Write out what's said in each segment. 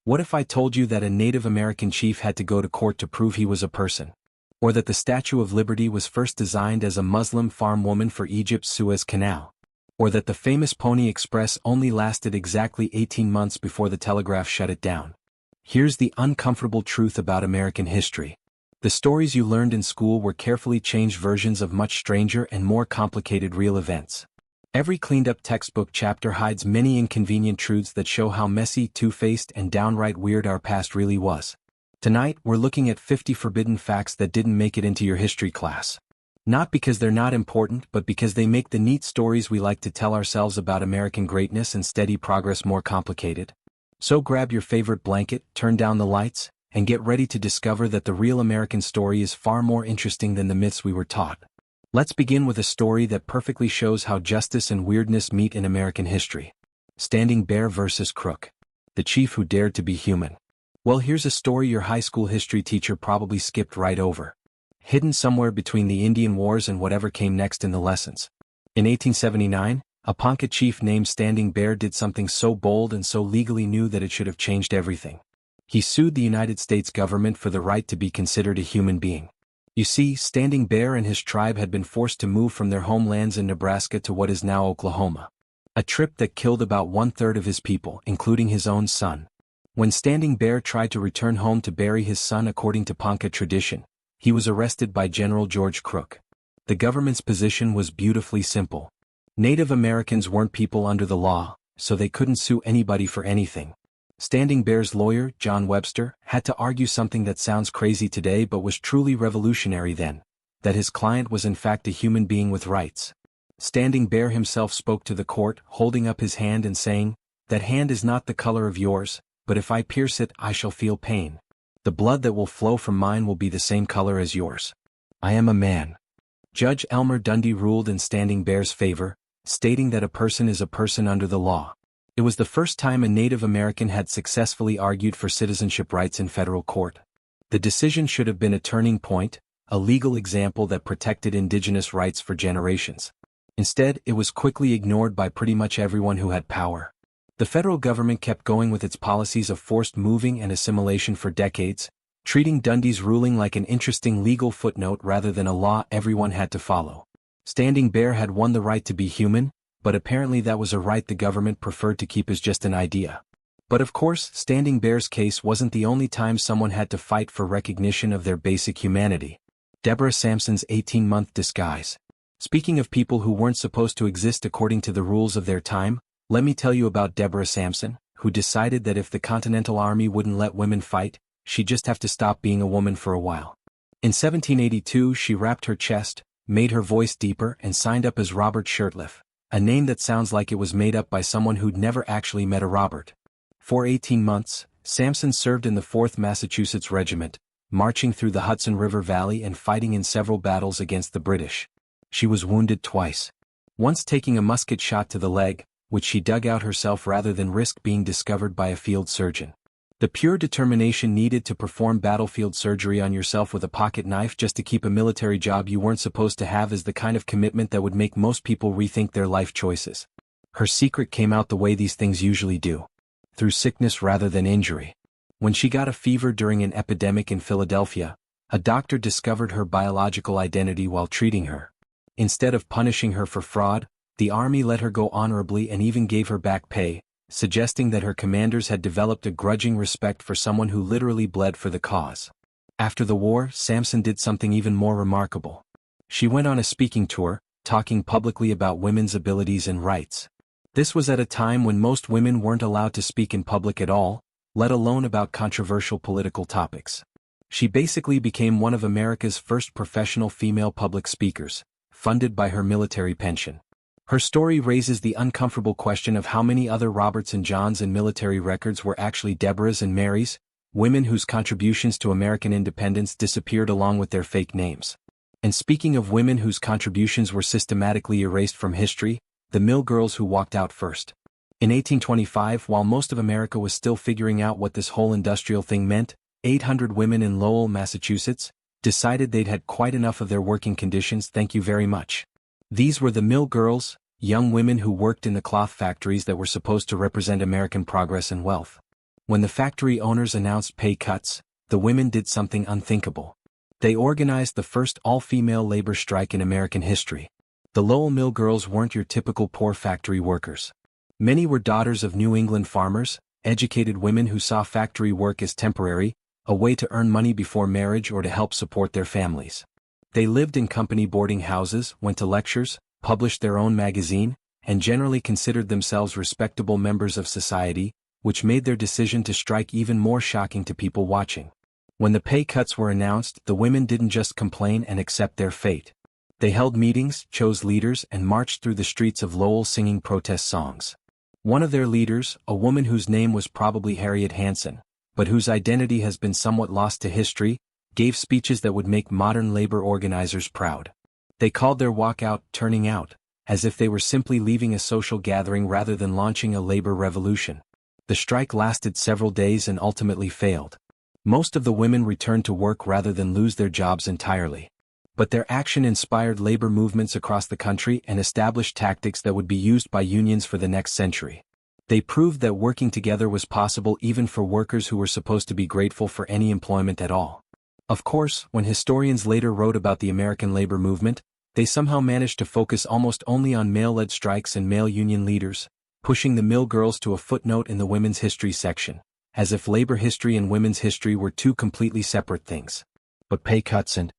What if I told you that a Native American chief had to go to court to prove he was a person? Or that the Statue of Liberty was first designed as a Muslim farm woman for Egypt's Suez Canal? Or that the famous Pony Express only lasted exactly 18 months before the telegraph shut it down? Here's the uncomfortable truth about American history. The stories you learned in school were carefully changed versions of much stranger and more complicated real events. Every cleaned-up textbook chapter hides many inconvenient truths that show how messy, two-faced, and downright weird our past really was. Tonight, we're looking at 50 forbidden facts that didn't make it into your history class. Not because they're not important, but because they make the neat stories we like to tell ourselves about American greatness and steady progress more complicated. So grab your favorite blanket, turn down the lights, and get ready to discover that the real American story is far more interesting than the myths we were taught. Let's begin with a story that perfectly shows how justice and weirdness meet in American history. Standing Bear versus Crook. The chief who dared to be human. Well, here's a story your high school history teacher probably skipped right over. Hidden somewhere between the Indian Wars and whatever came next in the lessons. In 1879, a Ponca chief named Standing Bear did something so bold and so legally new that it should have changed everything. He sued the United States government for the right to be considered a human being. You see, Standing Bear and his tribe had been forced to move from their homelands in Nebraska to what is now Oklahoma. A trip that killed about 1/3 of his people, including his own son. When Standing Bear tried to return home to bury his son according to Ponca tradition, he was arrested by General George Crook. The government's position was beautifully simple. Native Americans weren't people under the law, so they couldn't sue anybody for anything. Standing Bear's lawyer, John Webster, had to argue something that sounds crazy today but was truly revolutionary then, that his client was in fact a human being with rights. Standing Bear himself spoke to the court, holding up his hand and saying, "That hand is not the color of yours, but if I pierce it, I shall feel pain. The blood that will flow from mine will be the same color as yours. I am a man." Judge Elmer Dundy ruled in Standing Bear's favor, stating that a person is a person under the law. It was the first time a Native American had successfully argued for citizenship rights in federal court. The decision should have been a turning point, a legal example that protected indigenous rights for generations. Instead, it was quickly ignored by pretty much everyone who had power. The federal government kept going with its policies of forced moving and assimilation for decades, treating Dundy's ruling like an interesting legal footnote rather than a law everyone had to follow. Standing Bear had won the right to be human, but apparently that was a right the government preferred to keep as just an idea. But of course, Standing Bear's case wasn't the only time someone had to fight for recognition of their basic humanity. Deborah Sampson's 18-month disguise. Speaking of people who weren't supposed to exist according to the rules of their time, let me tell you about Deborah Sampson, who decided that if the Continental Army wouldn't let women fight, she'd just have to stop being a woman for a while. In 1782 she wrapped her chest, made her voice deeper and signed up as Robert Shirtliff, a name that sounds like it was made up by someone who'd never actually met a Robert. For 18 months, Sampson served in the 4th Massachusetts Regiment, marching through the Hudson River Valley and fighting in several battles against the British. She was wounded twice. Once taking a musket shot to the leg, which she dug out herself rather than risk being discovered by a field surgeon. The pure determination needed to perform battlefield surgery on yourself with a pocket knife just to keep a military job you weren't supposed to have is the kind of commitment that would make most people rethink their life choices. Her secret came out the way these things usually do. Through sickness rather than injury. When she got a fever during an epidemic in Philadelphia, a doctor discovered her biological identity while treating her. Instead of punishing her for fraud, the Army let her go honorably and even gave her back pay, suggesting that her commanders had developed a grudging respect for someone who literally bled for the cause. After the war, Sampson did something even more remarkable. She went on a speaking tour, talking publicly about women's abilities and rights. This was at a time when most women weren't allowed to speak in public at all, let alone about controversial political topics. She basically became one of America's first professional female public speakers, funded by her military pension. Her story raises the uncomfortable question of how many other Roberts and Johns in military records were actually Deborahs and Marys, women whose contributions to American independence disappeared along with their fake names. And speaking of women whose contributions were systematically erased from history, the mill girls who walked out first. In 1825, while most of America was still figuring out what this whole industrial thing meant, 800 women in Lowell, Massachusetts, decided they'd had quite enough of their working conditions, thank you very much. These were the mill girls, young women who worked in the cloth factories that were supposed to represent American progress and wealth. When the factory owners announced pay cuts, the women did something unthinkable. They organized the first all-female labor strike in American history. The Lowell Mill girls weren't your typical poor factory workers. Many were daughters of New England farmers, educated women who saw factory work as temporary, a way to earn money before marriage or to help support their families. They lived in company boarding houses, went to lectures, published their own magazine, and generally considered themselves respectable members of society, which made their decision to strike even more shocking to people watching. When the pay cuts were announced, the women didn't just complain and accept their fate. They held meetings, chose leaders, and marched through the streets of Lowell singing protest songs. One of their leaders, a woman whose name was probably Harriet Hansen, but whose identity has been somewhat lost to history, gave speeches that would make modern labor organizers proud. They called their walkout "turning out," as if they were simply leaving a social gathering rather than launching a labor revolution. The strike lasted several days and ultimately failed. Most of the women returned to work rather than lose their jobs entirely. But their action inspired labor movements across the country and established tactics that would be used by unions for the next century. They proved that working together was possible even for workers who were supposed to be grateful for any employment at all. Of course, when historians later wrote about the American labor movement, they somehow managed to focus almost only on male-led strikes and male union leaders, pushing the mill girls to a footnote in the women's history section, as if labor history and women's history were two completely separate things. But pay cuts and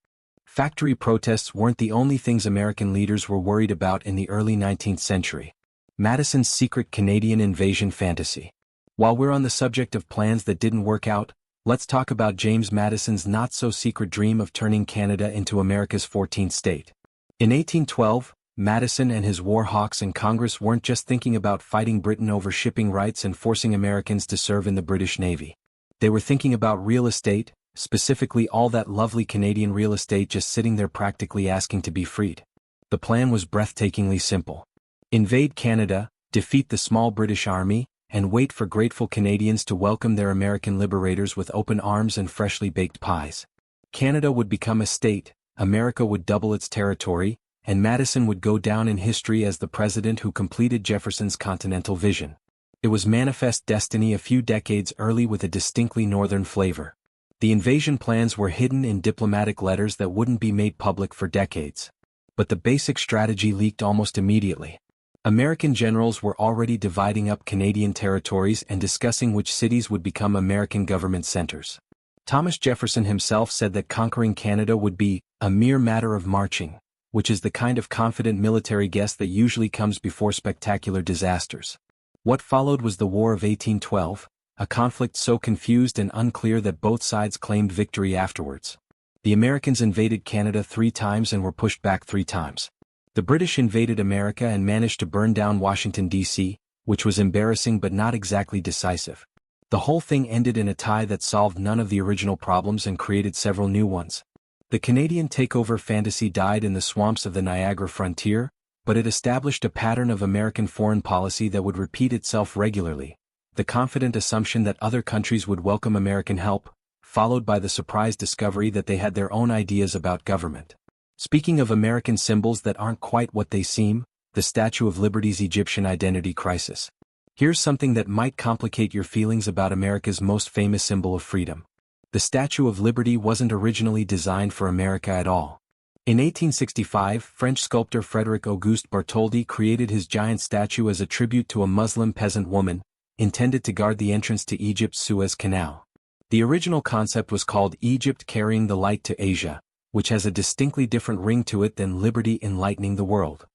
factory protests weren't the only things American leaders were worried about in the early 19th century. Madison's secret Canadian invasion fantasy. While we're on the subject of plans that didn't work out, let's talk about James Madison's not-so-secret dream of turning Canada into America's 14th state. In 1812, Madison and his war hawks in Congress weren't just thinking about fighting Britain over shipping rights and forcing Americans to serve in the British Navy. They were thinking about real estate, specifically all that lovely Canadian real estate just sitting there practically asking to be freed. The plan was breathtakingly simple. Invade Canada, defeat the small British army, and wait for grateful Canadians to welcome their American liberators with open arms and freshly baked pies. Canada would become a state, America would double its territory, and Madison would go down in history as the president who completed Jefferson's continental vision. It was manifest destiny a few decades early with a distinctly northern flavor. The invasion plans were hidden in diplomatic letters that wouldn't be made public for decades. But the basic strategy leaked almost immediately. American generals were already dividing up Canadian territories and discussing which cities would become American government centers. Thomas Jefferson himself said that conquering Canada would be a mere matter of marching, which is the kind of confident military guess that usually comes before spectacular disasters. What followed was the War of 1812, a conflict so confused and unclear that both sides claimed victory afterwards. The Americans invaded Canada 3 times and were pushed back 3 times. The British invaded America and managed to burn down Washington, D.C., which was embarrassing but not exactly decisive. The whole thing ended in a tie that solved none of the original problems and created several new ones. The Canadian takeover fantasy died in the swamps of the Niagara frontier, but it established a pattern of American foreign policy that would repeat itself regularly. The confident assumption that other countries would welcome American help, followed by the surprise discovery that they had their own ideas about government. Speaking of American symbols that aren't quite what they seem, the Statue of Liberty's Egyptian identity crisis. Here's something that might complicate your feelings about America's most famous symbol of freedom. The Statue of Liberty wasn't originally designed for America at all. In 1865, French sculptor Frédéric-Auguste Bartholdi created his giant statue as a tribute to a Muslim peasant woman, intended to guard the entrance to Egypt's Suez Canal. The original concept was called Egypt Carrying the Light to Asia, which has a distinctly different ring to it than Liberty Enlightening the World.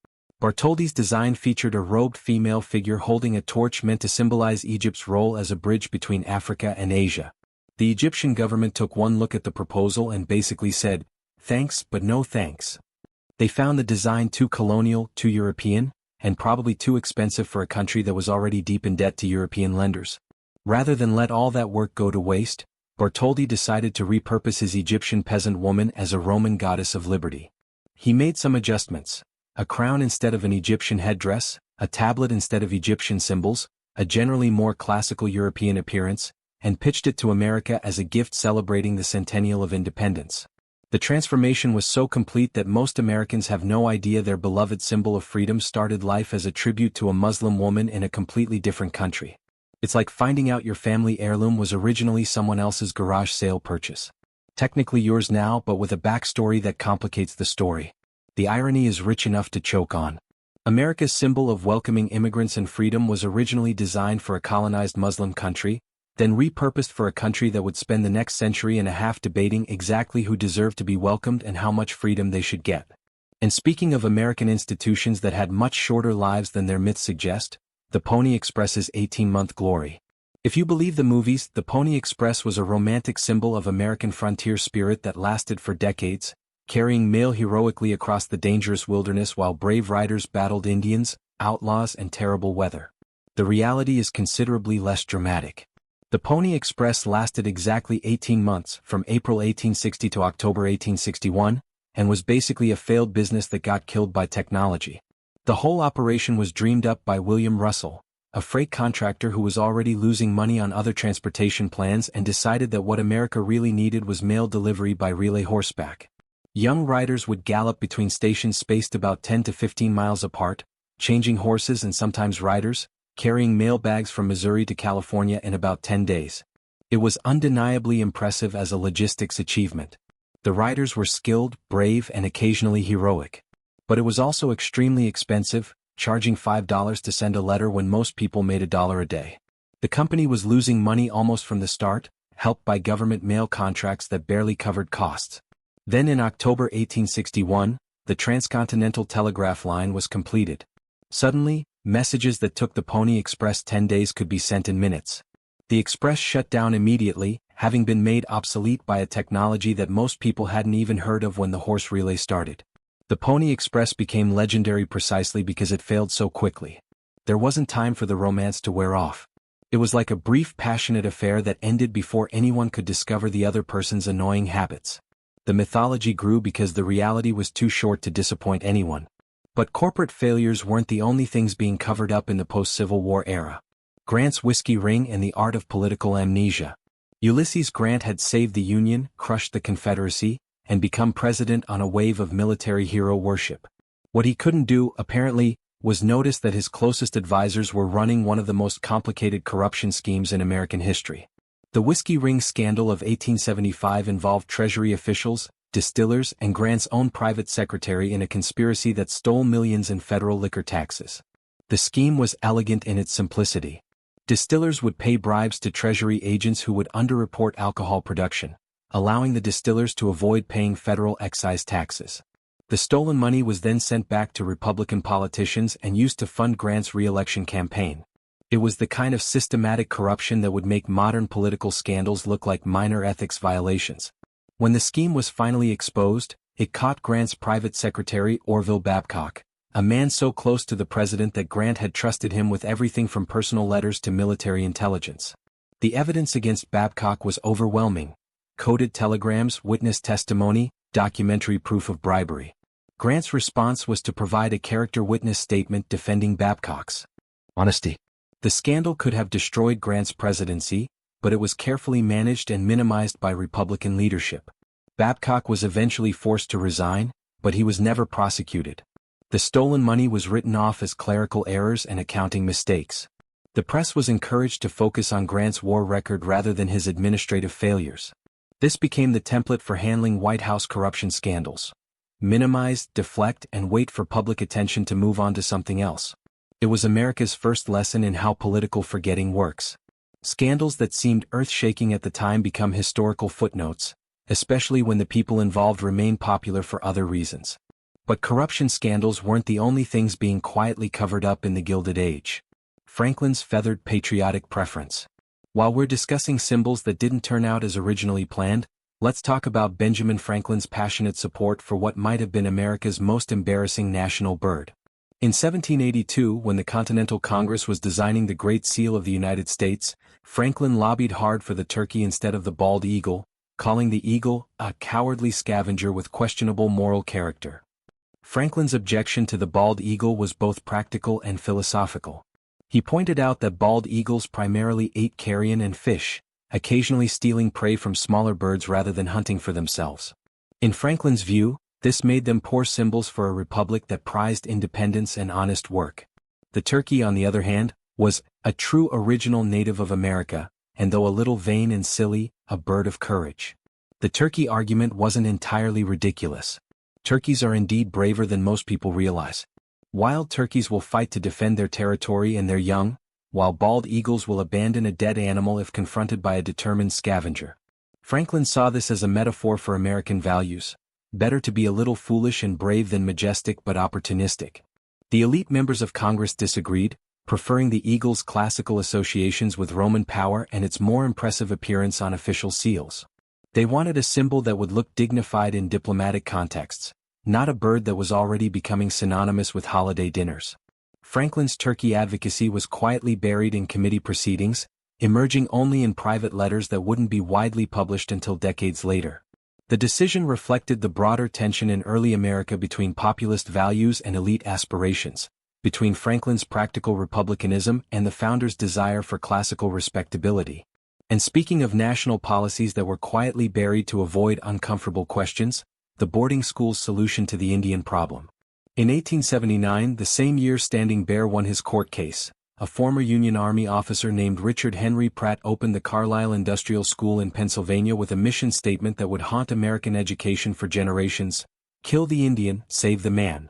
Bartholdi's design featured a robed female figure holding a torch meant to symbolize Egypt's role as a bridge between Africa and Asia. The Egyptian government took one look at the proposal and basically said, "Thanks, but no thanks." They found the design too colonial, too European, and probably too expensive for a country that was already deep in debt to European lenders. Rather than let all that work go to waste, Bartholdi decided to repurpose his Egyptian peasant woman as a Roman goddess of liberty. He made some adjustments: a crown instead of an Egyptian headdress, a tablet instead of Egyptian symbols, a generally more classical European appearance, and pitched it to America as a gift celebrating the centennial of independence. The transformation was so complete that most Americans have no idea their beloved symbol of freedom started life as a tribute to a Muslim woman in a completely different country. It's like finding out your family heirloom was originally someone else's garage sale purchase. Technically yours now, but with a backstory that complicates the story. The irony is rich enough to choke on. America's symbol of welcoming immigrants and freedom was originally designed for a colonized Muslim country, then repurposed for a country that would spend the next century and a half debating exactly who deserved to be welcomed and how much freedom they should get. And speaking of American institutions that had much shorter lives than their myths suggest, the Pony Express's 18-month glory. If you believe the movies, the Pony Express was a romantic symbol of American frontier spirit that lasted for decades, carrying mail heroically across the dangerous wilderness while brave riders battled Indians, outlaws, and terrible weather. The reality is considerably less dramatic. The Pony Express lasted exactly 18 months, from April 1860 to October 1861, and was basically a failed business that got killed by technology. The whole operation was dreamed up by William Russell, a freight contractor who was already losing money on other transportation plans and decided that what America really needed was mail delivery by relay horseback. Young riders would gallop between stations spaced about 10 to 15 miles apart, changing horses and sometimes riders, carrying mail bags from Missouri to California in about 10 days. It was undeniably impressive as a logistics achievement. The riders were skilled, brave, and occasionally heroic. But it was also extremely expensive, charging $5 to send a letter when most people made $1 a day. The company was losing money almost from the start, helped by government mail contracts that barely covered costs. Then in October 1861, the transcontinental telegraph line was completed. Suddenly, messages that took the Pony Express 10 days could be sent in minutes. The Express shut down immediately, having been made obsolete by a technology that most people hadn't even heard of when the horse relay started. The Pony Express became legendary precisely because it failed so quickly. There wasn't time for the romance to wear off. It was like a brief passionate affair that ended before anyone could discover the other person's annoying habits. The mythology grew because the reality was too short to disappoint anyone. But corporate failures weren't the only things being covered up in the post-Civil War era. Grant's whiskey ring and the art of political amnesia. Ulysses Grant had saved the Union, crushed the Confederacy, and become president on a wave of military hero worship. What he couldn't do, apparently, was notice that his closest advisors were running one of the most complicated corruption schemes in American history. The whiskey ring scandal of 1875 involved Treasury officials, distillers, and Grant's own private secretary in a conspiracy that stole millions in federal liquor taxes. The scheme was elegant in its simplicity. Distillers would pay bribes to Treasury agents who would underreport alcohol production, allowing the distillers to avoid paying federal excise taxes. The stolen money was then sent back to Republican politicians and used to fund Grant's re-election campaign. It was the kind of systematic corruption that would make modern political scandals look like minor ethics violations. When the scheme was finally exposed, it caught Grant's private secretary Orville Babcock, a man so close to the president that Grant had trusted him with everything from personal letters to military intelligence. The evidence against Babcock was overwhelming. Coded telegrams, witness testimony, documentary proof of bribery. Grant's response was to provide a character witness statement defending Babcock's honesty. The scandal could have destroyed Grant's presidency, but it was carefully managed and minimized by Republican leadership. Babcock was eventually forced to resign, but he was never prosecuted. The stolen money was written off as clerical errors and accounting mistakes. The press was encouraged to focus on Grant's war record rather than his administrative failures. This became the template for handling White House corruption scandals. Minimize, deflect, and wait for public attention to move on to something else. It was America's first lesson in how political forgetting works. Scandals that seemed earth-shaking at the time become historical footnotes, especially when the people involved remain popular for other reasons. But corruption scandals weren't the only things being quietly covered up in the Gilded Age. Franklin's feathered patriotic preference. While we're discussing symbols that didn't turn out as originally planned, let's talk about Benjamin Franklin's passionate support for what might have been America's most embarrassing national bird. In 1782, when the Continental Congress was designing the Great Seal of the United States, Franklin lobbied hard for the turkey instead of the bald eagle, calling the eagle a cowardly scavenger with questionable moral character. Franklin's objection to the bald eagle was both practical and philosophical. He pointed out that bald eagles primarily ate carrion and fish, occasionally stealing prey from smaller birds rather than hunting for themselves. In Franklin's view, this made them poor symbols for a republic that prized independence and honest work. The turkey, on the other hand, was A true original native of America, and though a little vain and silly, a bird of courage. The turkey argument wasn't entirely ridiculous. Turkeys are indeed braver than most people realize. Wild turkeys will fight to defend their territory and their young, while bald eagles will abandon a dead animal if confronted by a determined scavenger. Franklin saw this as a metaphor for American values. Better to be a little foolish and brave than majestic but opportunistic. The elite members of Congress disagreed, preferring the eagle's classical associations with Roman power and its more impressive appearance on official seals. They wanted a symbol that would look dignified in diplomatic contexts, not a bird that was already becoming synonymous with holiday dinners. Franklin's turkey advocacy was quietly buried in committee proceedings, emerging only in private letters that wouldn't be widely published until decades later. The decision reflected the broader tension in early America between populist values and elite aspirations, between Franklin's practical republicanism and the founders' desire for classical respectability. And speaking of national policies that were quietly buried to avoid uncomfortable questions, the boarding school's solution to the Indian problem. In 1879, the same year Standing Bear won his court case, a former Union Army officer named Richard Henry Pratt opened the Carlisle Industrial School in Pennsylvania with a mission statement that would haunt American education for generations: kill the Indian, save the man.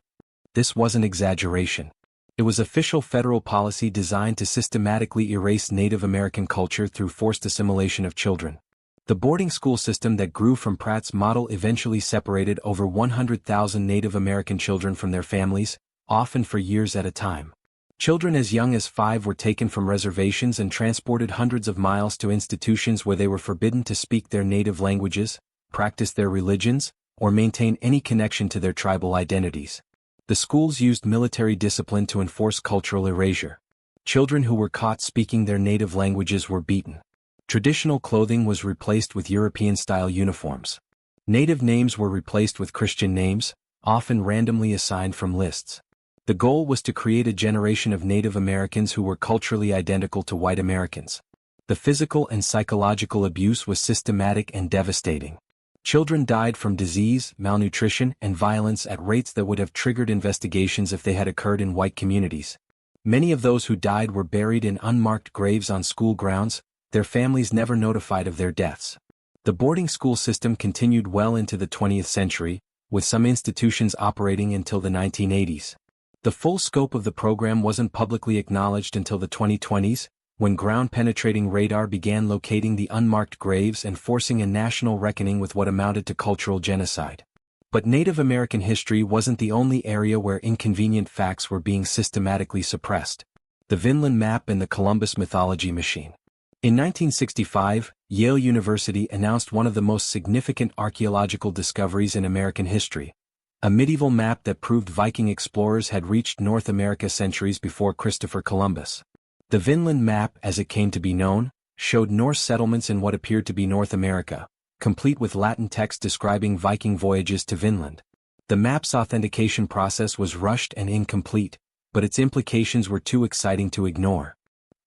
This wasn't exaggeration. It was official federal policy designed to systematically erase Native American culture through forced assimilation of children. The boarding school system that grew from Pratt's model eventually separated over 100,000 Native American children from their families, often for years at a time. Children as young as 5 were taken from reservations and transported hundreds of miles to institutions where they were forbidden to speak their native languages, practice their religions, or maintain any connection to their tribal identities. The schools used military discipline to enforce cultural erasure. Children who were caught speaking their native languages were beaten. Traditional clothing was replaced with European-style uniforms. Native names were replaced with Christian names, often randomly assigned from lists. The goal was to create a generation of Native Americans who were culturally identical to white Americans. The physical and psychological abuse was systematic and devastating. Children died from disease, malnutrition, and violence at rates that would have triggered investigations if they had occurred in white communities. Many of those who died were buried in unmarked graves on school grounds, their families never notified of their deaths. The boarding school system continued well into the 20th century, with some institutions operating until the 1980s. The full scope of the program wasn't publicly acknowledged until the 2020s, when ground-penetrating radar began locating the unmarked graves and forcing a national reckoning with what amounted to cultural genocide. But Native American history wasn't the only area where inconvenient facts were being systematically suppressed. The Vinland Map and the Columbus mythology machine. In 1965, Yale University announced one of the most significant archaeological discoveries in American history: a medieval map that proved Viking explorers had reached North America centuries before Christopher Columbus. The Vinland Map, as it came to be known, showed Norse settlements in what appeared to be North America, complete with Latin text describing Viking voyages to Vinland. The map's authentication process was rushed and incomplete, but its implications were too exciting to ignore.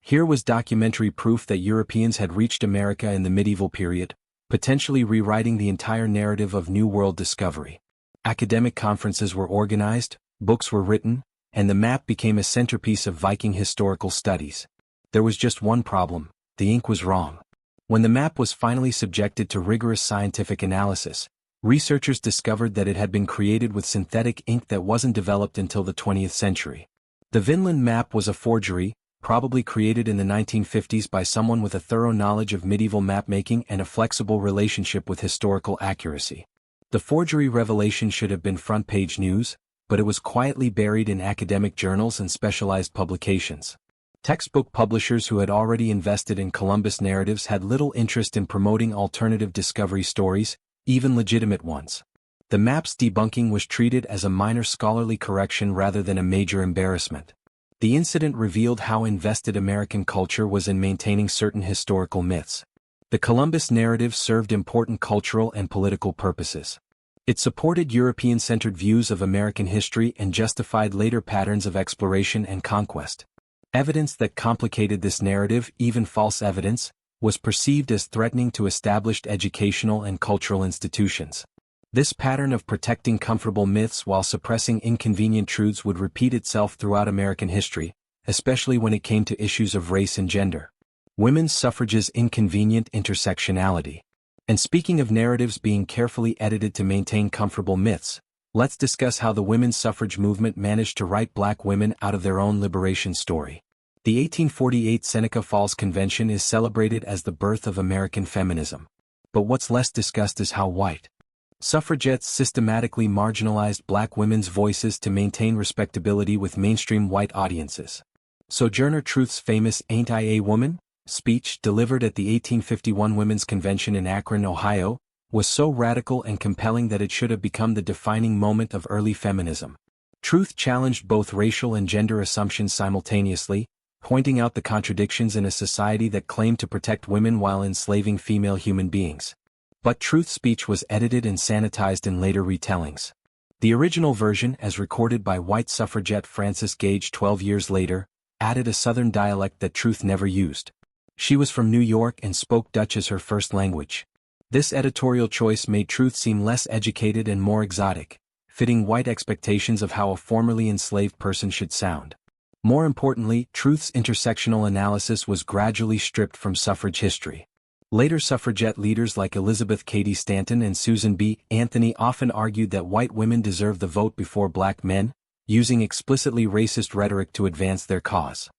Here was documentary proof that Europeans had reached America in the medieval period, potentially rewriting the entire narrative of New World discovery. Academic conferences were organized, books were written, and the map became a centerpiece of Viking historical studies. There was just one problem: the ink was wrong. When the map was finally subjected to rigorous scientific analysis, researchers discovered that it had been created with synthetic ink that wasn't developed until the 20th century. The Vinland Map was a forgery, probably created in the 1950s by someone with a thorough knowledge of medieval mapmaking and a flexible relationship with historical accuracy. The forgery revelation should have been front-page news, but it was quietly buried in academic journals and specialized publications. Textbook publishers who had already invested in Columbus narratives had little interest in promoting alternative discovery stories, even legitimate ones. The map's debunking was treated as a minor scholarly correction rather than a major embarrassment. The incident revealed how invested American culture was in maintaining certain historical myths. The Columbus narrative served important cultural and political purposes. It supported European-centered views of American history and justified later patterns of exploration and conquest. Evidence that complicated this narrative, even false evidence, was perceived as threatening to established educational and cultural institutions. This pattern of protecting comfortable myths while suppressing inconvenient truths would repeat itself throughout American history, especially when it came to issues of race and gender. Women's suffrage's inconvenient intersectionality. And speaking of narratives being carefully edited to maintain comfortable myths, let's discuss how the women's suffrage movement managed to write black women out of their own liberation story. The 1848 Seneca Falls Convention is celebrated as the birth of American feminism. But what's less discussed is how white suffragettes systematically marginalized black women's voices to maintain respectability with mainstream white audiences. Sojourner Truth's famous "Ain't I a Woman?" speech, delivered at the 1851 Women's Convention in Akron, Ohio, was so radical and compelling that it should have become the defining moment of early feminism. Truth challenged both racial and gender assumptions simultaneously, pointing out the contradictions in a society that claimed to protect women while enslaving female human beings. But Truth's speech was edited and sanitized in later retellings. The original version, as recorded by white suffragette Frances Gage 12 years later, added a Southern dialect that Truth never used. She was from New York and spoke Dutch as her first language. This editorial choice made Truth seem less educated and more exotic, fitting white expectations of how a formerly enslaved person should sound. More importantly, Truth's intersectional analysis was gradually stripped from suffrage history. Later suffragette leaders like Elizabeth Cady Stanton and Susan B. Anthony often argued that white women deserved the vote before black men, using explicitly racist rhetoric to advance their cause.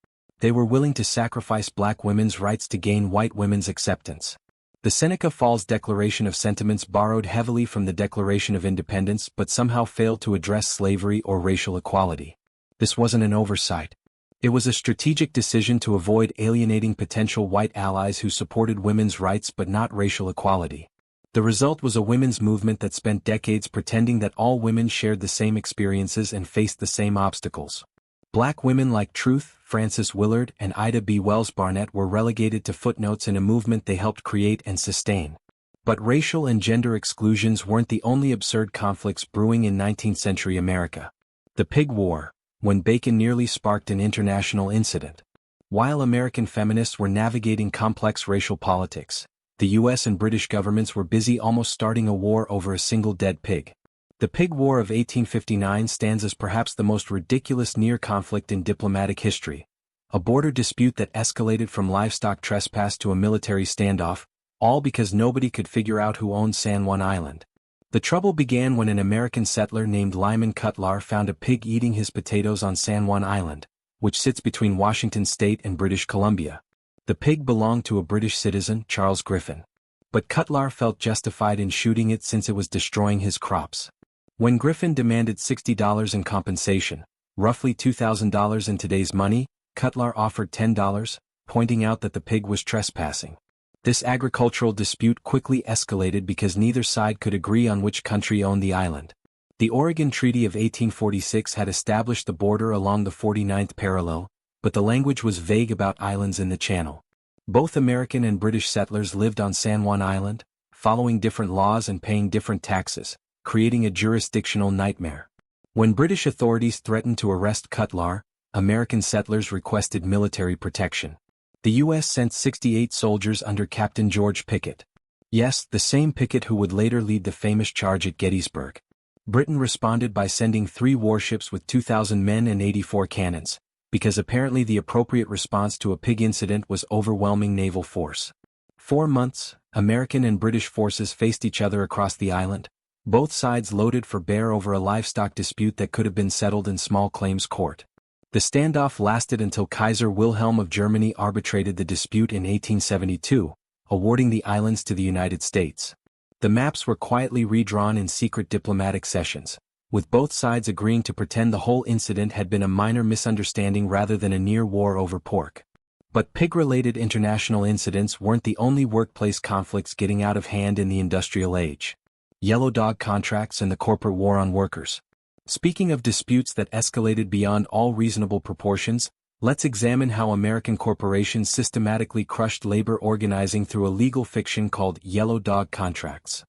They were willing to sacrifice black women's rights to gain white women's acceptance. The Seneca Falls Declaration of Sentiments borrowed heavily from the Declaration of Independence but somehow failed to address slavery or racial equality. This wasn't an oversight. It was a strategic decision to avoid alienating potential white allies who supported women's rights but not racial equality. The result was a women's movement that spent decades pretending that all women shared the same experiences and faced the same obstacles. Black women like Truth, Frances Willard, and Ida B. Wells Barnett were relegated to footnotes in a movement they helped create and sustain. But racial and gender exclusions weren't the only absurd conflicts brewing in 19th-century America. The Pig War, when bacon nearly sparked an international incident. While American feminists were navigating complex racial politics, the U.S. and British governments were busy almost starting a war over a single dead pig. The Pig War of 1859 stands as perhaps the most ridiculous near-conflict in diplomatic history, a border dispute that escalated from livestock trespass to a military standoff, all because nobody could figure out who owned San Juan Island. The trouble began when an American settler named Lyman Cutlar found a pig eating his potatoes on San Juan Island, which sits between Washington State and British Columbia. The pig belonged to a British citizen, Charles Griffin. But Cutlar felt justified in shooting it since it was destroying his crops. When Griffin demanded $60 in compensation, roughly $2,000 in today's money, Cutlar offered $10, pointing out that the pig was trespassing. This agricultural dispute quickly escalated because neither side could agree on which country owned the island. The Oregon Treaty of 1846 had established the border along the 49th parallel, but the language was vague about islands in the channel. Both American and British settlers lived on San Juan Island, following different laws and paying different taxes, creating a jurisdictional nightmare. When British authorities threatened to arrest Cutlar, American settlers requested military protection. The U.S. sent 68 soldiers under Captain George Pickett. Yes, the same Pickett who would later lead the famous charge at Gettysburg. Britain responded by sending 3 warships with 2,000 men and 84 cannons, because apparently the appropriate response to a pig incident was overwhelming naval force. 4 months, American and British forces faced each other across the island, both sides loaded for bear over a livestock dispute that could have been settled in small claims court. The standoff lasted until Kaiser Wilhelm of Germany arbitrated the dispute in 1872, awarding the islands to the United States. The maps were quietly redrawn in secret diplomatic sessions, with both sides agreeing to pretend the whole incident had been a minor misunderstanding rather than a near war over pork. But pig-related international incidents weren't the only workplace conflicts getting out of hand in the industrial age. Yellow dog contracts and the corporate war on workers. Speaking of disputes that escalated beyond all reasonable proportions, let's examine how American corporations systematically crushed labor organizing through a legal fiction called yellow dog contracts.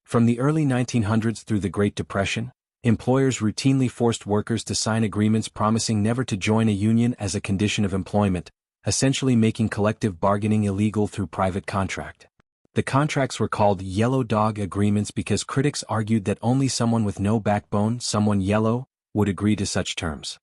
From the early 1900s through the Great Depression, employers routinely forced workers to sign agreements promising never to join a union as a condition of employment, essentially making collective bargaining illegal through private contract. The contracts were called yellow dog agreements because critics argued that only someone with no backbone, someone yellow, would agree to such terms.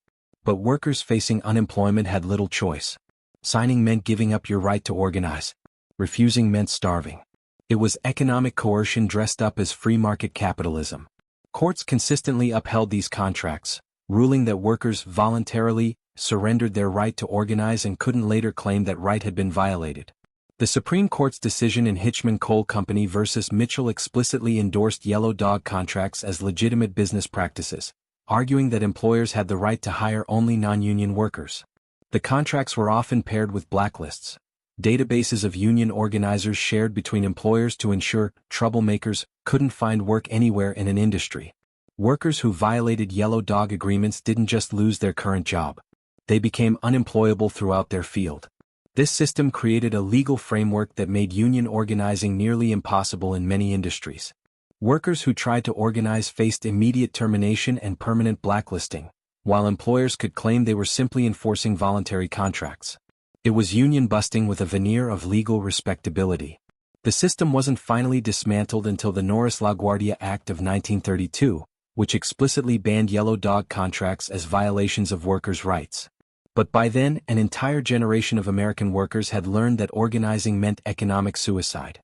But workers facing unemployment had little choice. Signing meant giving up your right to organize. Refusing meant starving. It was economic coercion dressed up as free market capitalism. Courts consistently upheld these contracts, ruling that workers voluntarily surrendered their right to organize and couldn't later claim that right had been violated. The Supreme Court's decision in Hitchman Coal Company versus Mitchell explicitly endorsed yellow dog contracts as legitimate business practices, arguing that employers had the right to hire only non-union workers. The contracts were often paired with blacklists, databases of union organizers shared between employers to ensure troublemakers couldn't find work anywhere in an industry. Workers who violated yellow dog agreements didn't just lose their current job. They became unemployable throughout their field. This system created a legal framework that made union organizing nearly impossible in many industries. Workers who tried to organize faced immediate termination and permanent blacklisting, while employers could claim they were simply enforcing voluntary contracts. It was union busting with a veneer of legal respectability. The system wasn't finally dismantled until the Norris-LaGuardia Act of 1932, which explicitly banned yellow dog contracts as violations of workers' rights. But by then, an entire generation of American workers had learned that organizing meant economic suicide.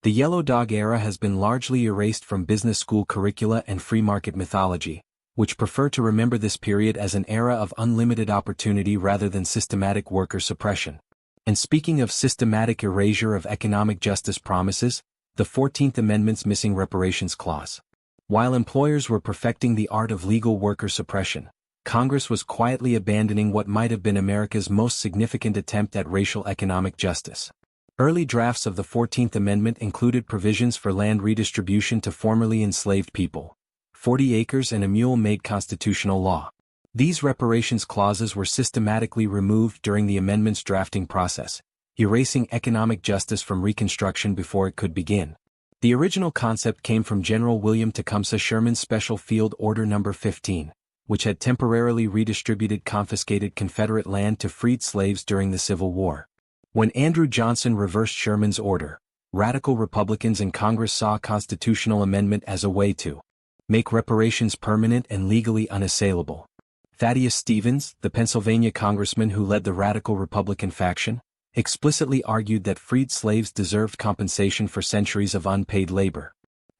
The yellow dog era has been largely erased from business school curricula and free market mythology, which prefer to remember this period as an era of unlimited opportunity rather than systematic worker suppression. And speaking of systematic erasure of economic justice promises, the 14th Amendment's missing reparations clause. While employers were perfecting the art of legal worker suppression, Congress was quietly abandoning what might have been America's most significant attempt at racial economic justice. Early drafts of the 14th Amendment included provisions for land redistribution to formerly enslaved people. 40 acres and a mule made constitutional law. These reparations clauses were systematically removed during the amendment's drafting process, erasing economic justice from Reconstruction before it could begin. The original concept came from General William Tecumseh Sherman's Special Field Order No. 15. Which had temporarily redistributed confiscated Confederate land to freed slaves during the Civil War. When Andrew Johnson reversed Sherman's order, radical Republicans in Congress saw a constitutional amendment as a way to make reparations permanent and legally unassailable. Thaddeus Stevens, the Pennsylvania congressman who led the radical Republican faction, explicitly argued that freed slaves deserved compensation for centuries of unpaid labor.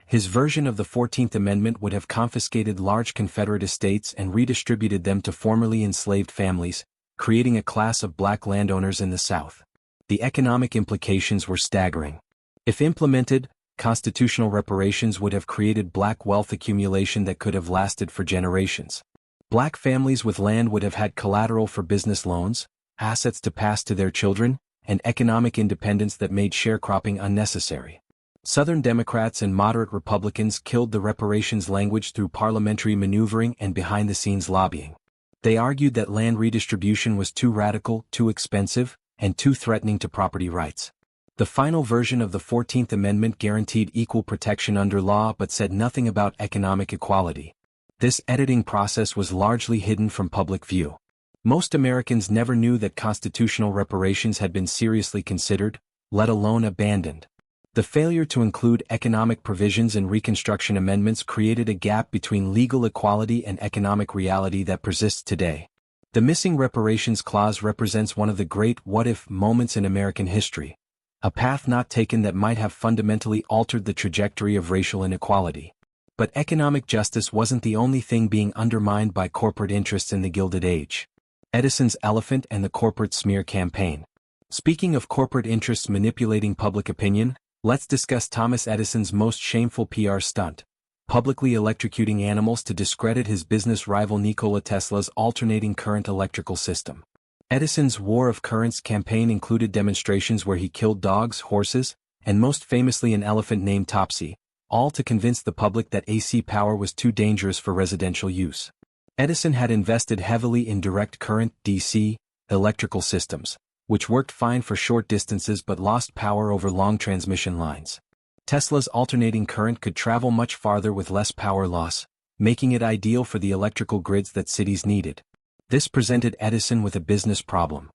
His version of the 14th Amendment would have confiscated large Confederate estates and redistributed them to formerly enslaved families, creating a class of black landowners in the South. The economic implications were staggering. If implemented, constitutional reparations would have created black wealth accumulation that could have lasted for generations. Black families with land would have had collateral for business loans, assets to pass to their children, and economic independence that made sharecropping unnecessary. Southern Democrats and moderate Republicans killed the reparations language through parliamentary maneuvering and behind-the-scenes lobbying. They argued that land redistribution was too radical, too expensive, and too threatening to property rights. The final version of the 14th Amendment guaranteed equal protection under law but said nothing about economic equality. This editing process was largely hidden from public view. Most Americans never knew that constitutional reparations had been seriously considered, let alone abandoned. The failure to include economic provisions in Reconstruction amendments created a gap between legal equality and economic reality that persists today. The missing reparations clause represents one of the great what-if moments in American history, a path not taken that might have fundamentally altered the trajectory of racial inequality. But economic justice wasn't the only thing being undermined by corporate interests in the Gilded Age. Edison's elephant and the corporate smear campaign. Speaking of corporate interests manipulating public opinion, let's discuss Thomas Edison's most shameful PR stunt, publicly electrocuting animals to discredit his business rival Nikola Tesla's alternating current electrical system. Edison's War of Currents campaign included demonstrations where he killed dogs, horses, and most famously an elephant named Topsy, all to convince the public that AC power was too dangerous for residential use. Edison had invested heavily in direct current (DC) electrical systems, which worked fine for short distances but lost power over long transmission lines. Tesla's alternating current could travel much farther with less power loss, making it ideal for the electrical grids that cities needed. This presented Edison with a business problem.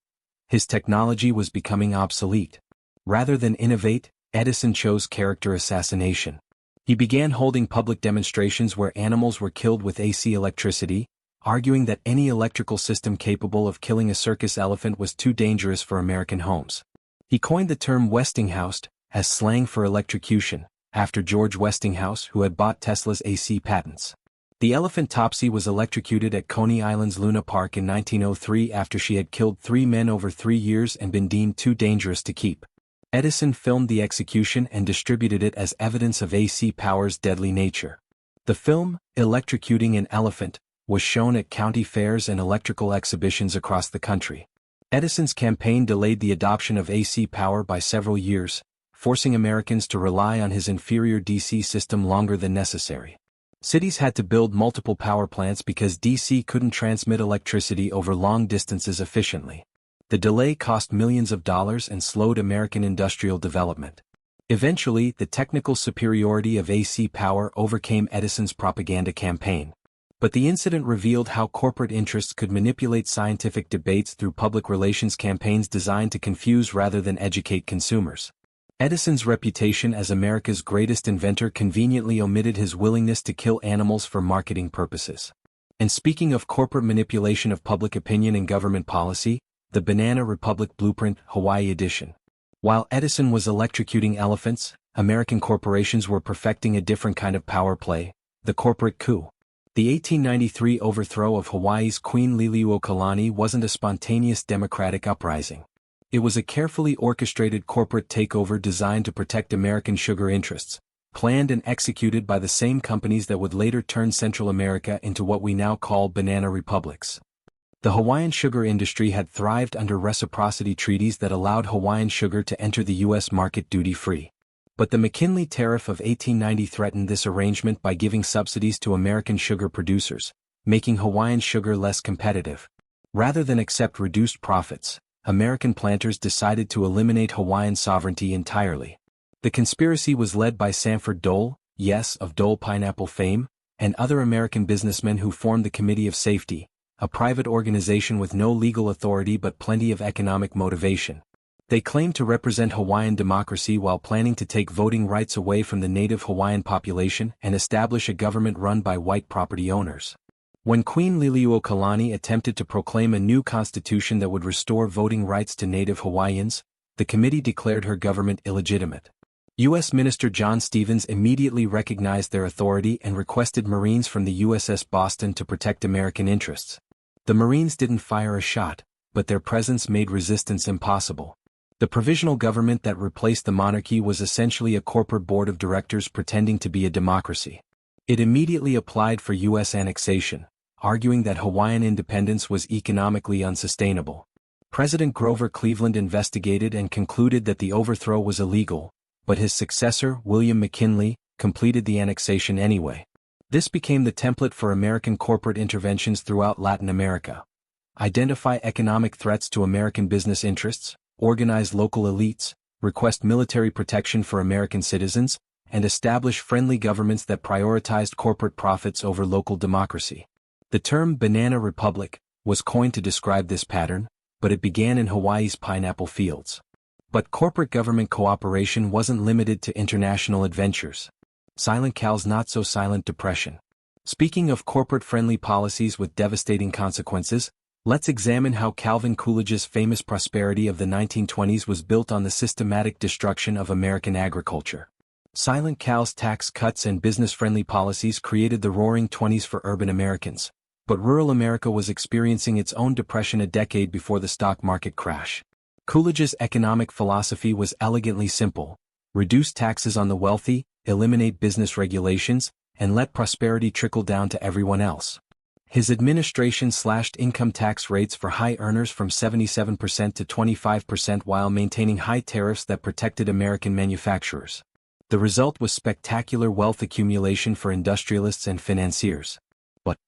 His technology was becoming obsolete. Rather than innovate, Edison chose character assassination. He began holding public demonstrations where animals were killed with AC electricity, arguing that any electrical system capable of killing a circus elephant was too dangerous for American homes. He coined the term Westinghoused as slang for electrocution, after George Westinghouse, who had bought Tesla's AC patents. The elephant Topsy was electrocuted at Coney Island's Luna Park in 1903 after she had killed 3 men over 3 years and been deemed too dangerous to keep. Edison filmed the execution and distributed it as evidence of AC power's deadly nature. The film, Electrocuting an Elephant, was shown at county fairs and electrical exhibitions across the country. Edison's campaign delayed the adoption of AC power by several years, forcing Americans to rely on his inferior DC system longer than necessary. Cities had to build multiple power plants because DC couldn't transmit electricity over long distances efficiently. The delay cost millions of dollars and slowed American industrial development. Eventually, the technical superiority of AC power overcame Edison's propaganda campaign. But the incident revealed how corporate interests could manipulate scientific debates through public relations campaigns designed to confuse rather than educate consumers. Edison's reputation as America's greatest inventor conveniently omitted his willingness to kill animals for marketing purposes. And speaking of corporate manipulation of public opinion and government policy, the Banana Republic Blueprint, Hawaii edition. While Edison was electrocuting elephants, American corporations were perfecting a different kind of power play, the corporate coup. The 1893 overthrow of Hawaii's Queen Liliuokalani wasn't a spontaneous democratic uprising. It was a carefully orchestrated corporate takeover designed to protect American sugar interests, planned and executed by the same companies that would later turn Central America into what we now call banana republics. The Hawaiian sugar industry had thrived under reciprocity treaties that allowed Hawaiian sugar to enter the U.S. market duty-free. But the McKinley Tariff of 1890 threatened this arrangement by giving subsidies to American sugar producers, making Hawaiian sugar less competitive. Rather than accept reduced profits, American planters decided to eliminate Hawaiian sovereignty entirely. The conspiracy was led by Sanford Dole, yes, of Dole Pineapple fame, and other American businessmen who formed the Committee of Safety, a private organization with no legal authority but plenty of economic motivation. They claimed to represent Hawaiian democracy while planning to take voting rights away from the native Hawaiian population and establish a government run by white property owners. When Queen Liliuokalani attempted to proclaim a new constitution that would restore voting rights to native Hawaiians, the committee declared her government illegitimate. U.S. Minister John Stevens immediately recognized their authority and requested Marines from the USS Boston to protect American interests. The Marines didn't fire a shot, but their presence made resistance impossible. The provisional government that replaced the monarchy was essentially a corporate board of directors pretending to be a democracy. It immediately applied for U.S. annexation, arguing that Hawaiian independence was economically unsustainable. President Grover Cleveland investigated and concluded that the overthrow was illegal, but his successor, William McKinley, completed the annexation anyway. This became the template for American corporate interventions throughout Latin America. Identify economic threats to American business interests, organize local elites, request military protection for American citizens, and establish friendly governments that prioritized corporate profits over local democracy. The term Banana Republic was coined to describe this pattern, but it began in Hawaii's pineapple fields. But corporate government cooperation wasn't limited to international adventures. Silent Cal's not-so-silent depression. Speaking of corporate-friendly policies with devastating consequences, let's examine how Calvin Coolidge's famous prosperity of the 1920s was built on the systematic destruction of American agriculture. Silent Cal's tax cuts and business-friendly policies created the roaring 20s for urban Americans, but rural America was experiencing its own depression a decade before the stock market crash. Coolidge's economic philosophy was elegantly simple: reduce taxes on the wealthy, eliminate business regulations, and let prosperity trickle down to everyone else. His administration slashed income tax rates for high earners from 77% to 25% while maintaining high tariffs that protected American manufacturers. The result was spectacular wealth accumulation for industrialists and financiers. But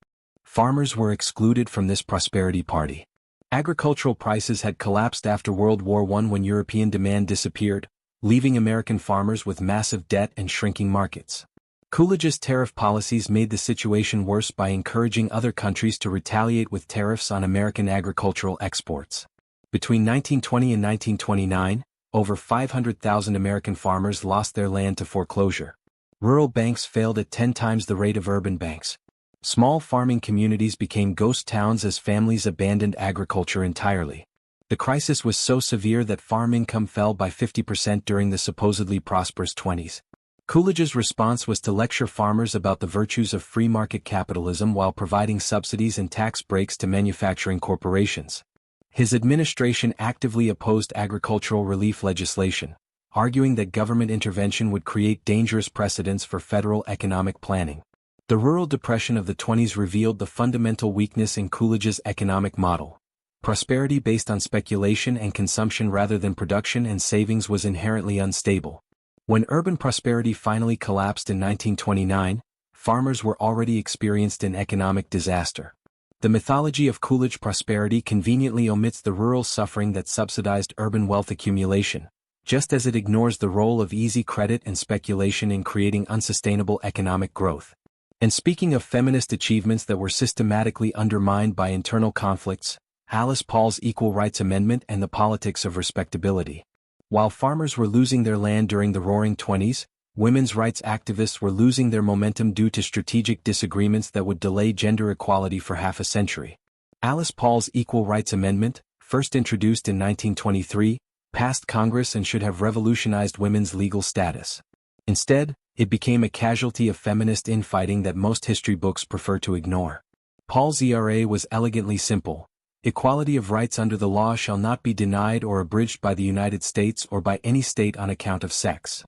farmers were excluded from this prosperity party. Agricultural prices had collapsed after World War I when European demand disappeared, leaving American farmers with massive debt and shrinking markets. Coolidge's tariff policies made the situation worse by encouraging other countries to retaliate with tariffs on American agricultural exports. Between 1920 and 1929, over 500,000 American farmers lost their land to foreclosure. Rural banks failed at 10 times the rate of urban banks. Small farming communities became ghost towns as families abandoned agriculture entirely. The crisis was so severe that farm income fell by 50% during the supposedly prosperous 20s. Coolidge's response was to lecture farmers about the virtues of free market capitalism while providing subsidies and tax breaks to manufacturing corporations. His administration actively opposed agricultural relief legislation, arguing that government intervention would create dangerous precedents for federal economic planning. The rural depression of the 20s revealed the fundamental weakness in Coolidge's economic model. Prosperity based on speculation and consumption rather than production and savings was inherently unstable. When urban prosperity finally collapsed in 1929, farmers were already experienced in economic disaster. The mythology of Coolidge prosperity conveniently omits the rural suffering that subsidized urban wealth accumulation, just as it ignores the role of easy credit and speculation in creating unsustainable economic growth. And speaking of feminist achievements that were systematically undermined by internal conflicts, Alice Paul's Equal Rights Amendment and the politics of respectability. While farmers were losing their land during the Roaring Twenties, women's rights activists were losing their momentum due to strategic disagreements that would delay gender equality for half a century. Alice Paul's Equal Rights Amendment, first introduced in 1923, passed Congress and should have revolutionized women's legal status. Instead, it became a casualty of feminist infighting that most history books prefer to ignore. Paul's ERA was elegantly simple. Equality of rights under the law shall not be denied or abridged by the United States or by any state on account of sex.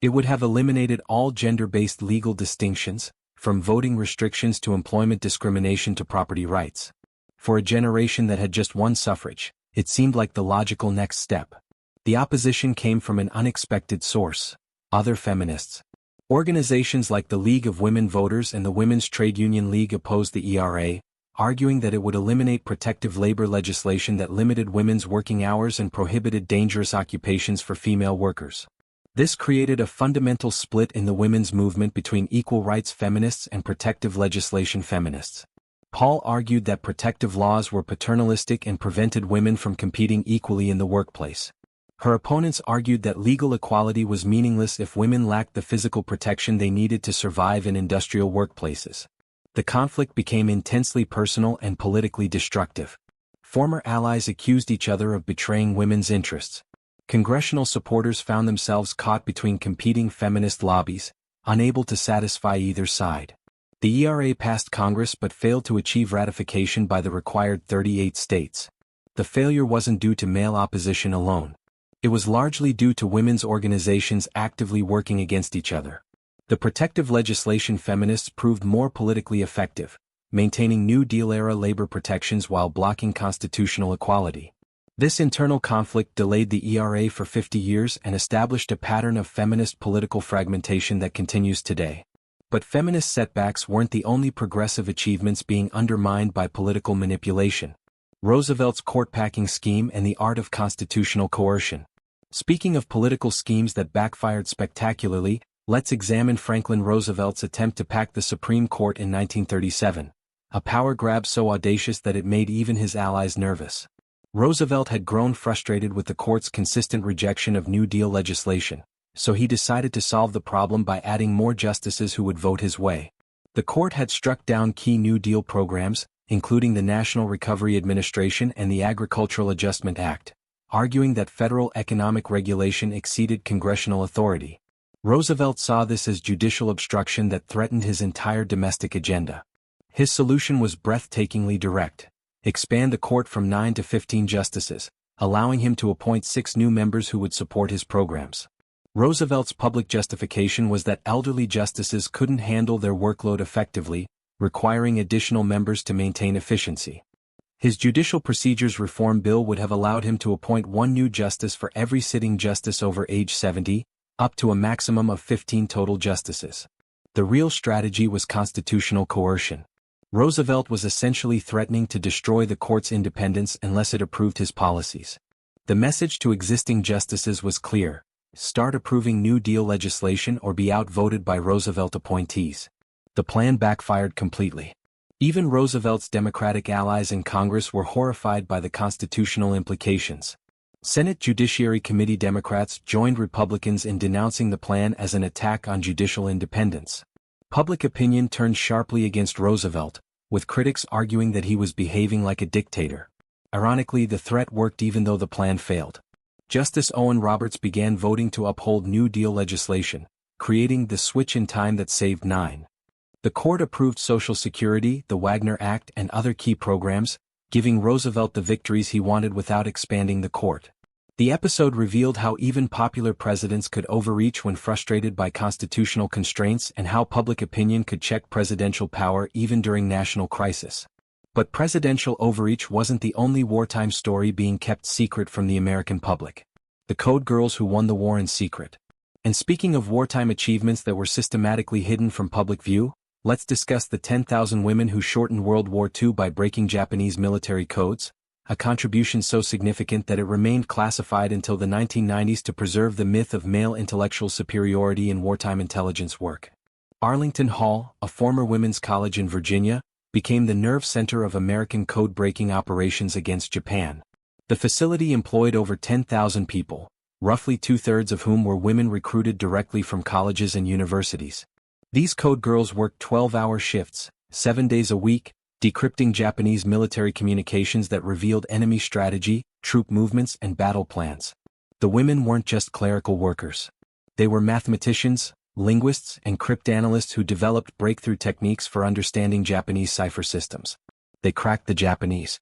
It would have eliminated all gender-based legal distinctions, from voting restrictions to employment discrimination to property rights. For a generation that had just one suffrage, it seemed like the logical next step. The opposition came from an unexpected source: other feminists. Organizations like the League of Women Voters and the Women's Trade Union League opposed the ERA, arguing that it would eliminate protective labor legislation that limited women's working hours and prohibited dangerous occupations for female workers. This created a fundamental split in the women's movement between equal rights feminists and protective legislation feminists. Paul argued that protective laws were paternalistic and prevented women from competing equally in the workplace. Her opponents argued that legal equality was meaningless if women lacked the physical protection they needed to survive in industrial workplaces. The conflict became intensely personal and politically destructive. Former allies accused each other of betraying women's interests. Congressional supporters found themselves caught between competing feminist lobbies, unable to satisfy either side. The ERA passed Congress but failed to achieve ratification by the required 38 states. The failure wasn't due to male opposition alone. It was largely due to women's organizations actively working against each other. The protective legislation feminists proved more politically effective, maintaining New Deal-era labor protections while blocking constitutional equality. This internal conflict delayed the ERA for 50 years and established a pattern of feminist political fragmentation that continues today. But feminist setbacks weren't the only progressive achievements being undermined by political manipulation. Roosevelt's court-packing scheme and the art of constitutional coercion. Speaking of political schemes that backfired spectacularly, let's examine Franklin Roosevelt's attempt to pack the Supreme Court in 1937, a power grab so audacious that it made even his allies nervous. Roosevelt had grown frustrated with the court's consistent rejection of New Deal legislation, so he decided to solve the problem by adding more justices who would vote his way. The court had struck down key New Deal programs, including the National Recovery Administration and the Agricultural Adjustment Act, arguing that federal economic regulation exceeded congressional authority. Roosevelt saw this as judicial obstruction that threatened his entire domestic agenda. His solution was breathtakingly direct: expand the court from 9 to 15 justices, allowing him to appoint 6 new members who would support his programs. Roosevelt's public justification was that elderly justices couldn't handle their workload effectively, requiring additional members to maintain efficiency. His judicial procedures reform bill would have allowed him to appoint 1 new justice for every sitting justice over age 70, up to a maximum of 15 total justices. The real strategy was constitutional coercion. Roosevelt was essentially threatening to destroy the court's independence unless it approved his policies. The message to existing justices was clear: start approving New Deal legislation or be outvoted by Roosevelt appointees. The plan backfired completely. Even Roosevelt's Democratic allies in Congress were horrified by the constitutional implications. Senate Judiciary Committee Democrats joined Republicans in denouncing the plan as an attack on judicial independence. Public opinion turned sharply against Roosevelt, with critics arguing that he was behaving like a dictator. Ironically, the threat worked even though the plan failed. Justice Owen Roberts began voting to uphold New Deal legislation, creating the switch in time that saved nine. The court approved Social Security, the Wagner Act, and other key programs, giving Roosevelt the victories he wanted without expanding the court. The episode revealed how even popular presidents could overreach when frustrated by constitutional constraints and how public opinion could check presidential power even during national crisis. But presidential overreach wasn't the only wartime story being kept secret from the American public. The Code Girls who won the war in secret. And speaking of wartime achievements that were systematically hidden from public view, let's discuss the 10,000 women who shortened World War II by breaking Japanese military codes, a contribution so significant that it remained classified until the 1990s to preserve the myth of male intellectual superiority in wartime intelligence work. Arlington Hall, a former women's college in Virginia, became the nerve center of American code-breaking operations against Japan. The facility employed over 10,000 people, roughly two-thirds of whom were women recruited directly from colleges and universities. These code girls worked 12-hour shifts, 7 days a week, decrypting Japanese military communications that revealed enemy strategy, troop movements, and battle plans. The women weren't just clerical workers. They were mathematicians, linguists, and cryptanalysts who developed breakthrough techniques for understanding Japanese cipher systems. They cracked the Japanese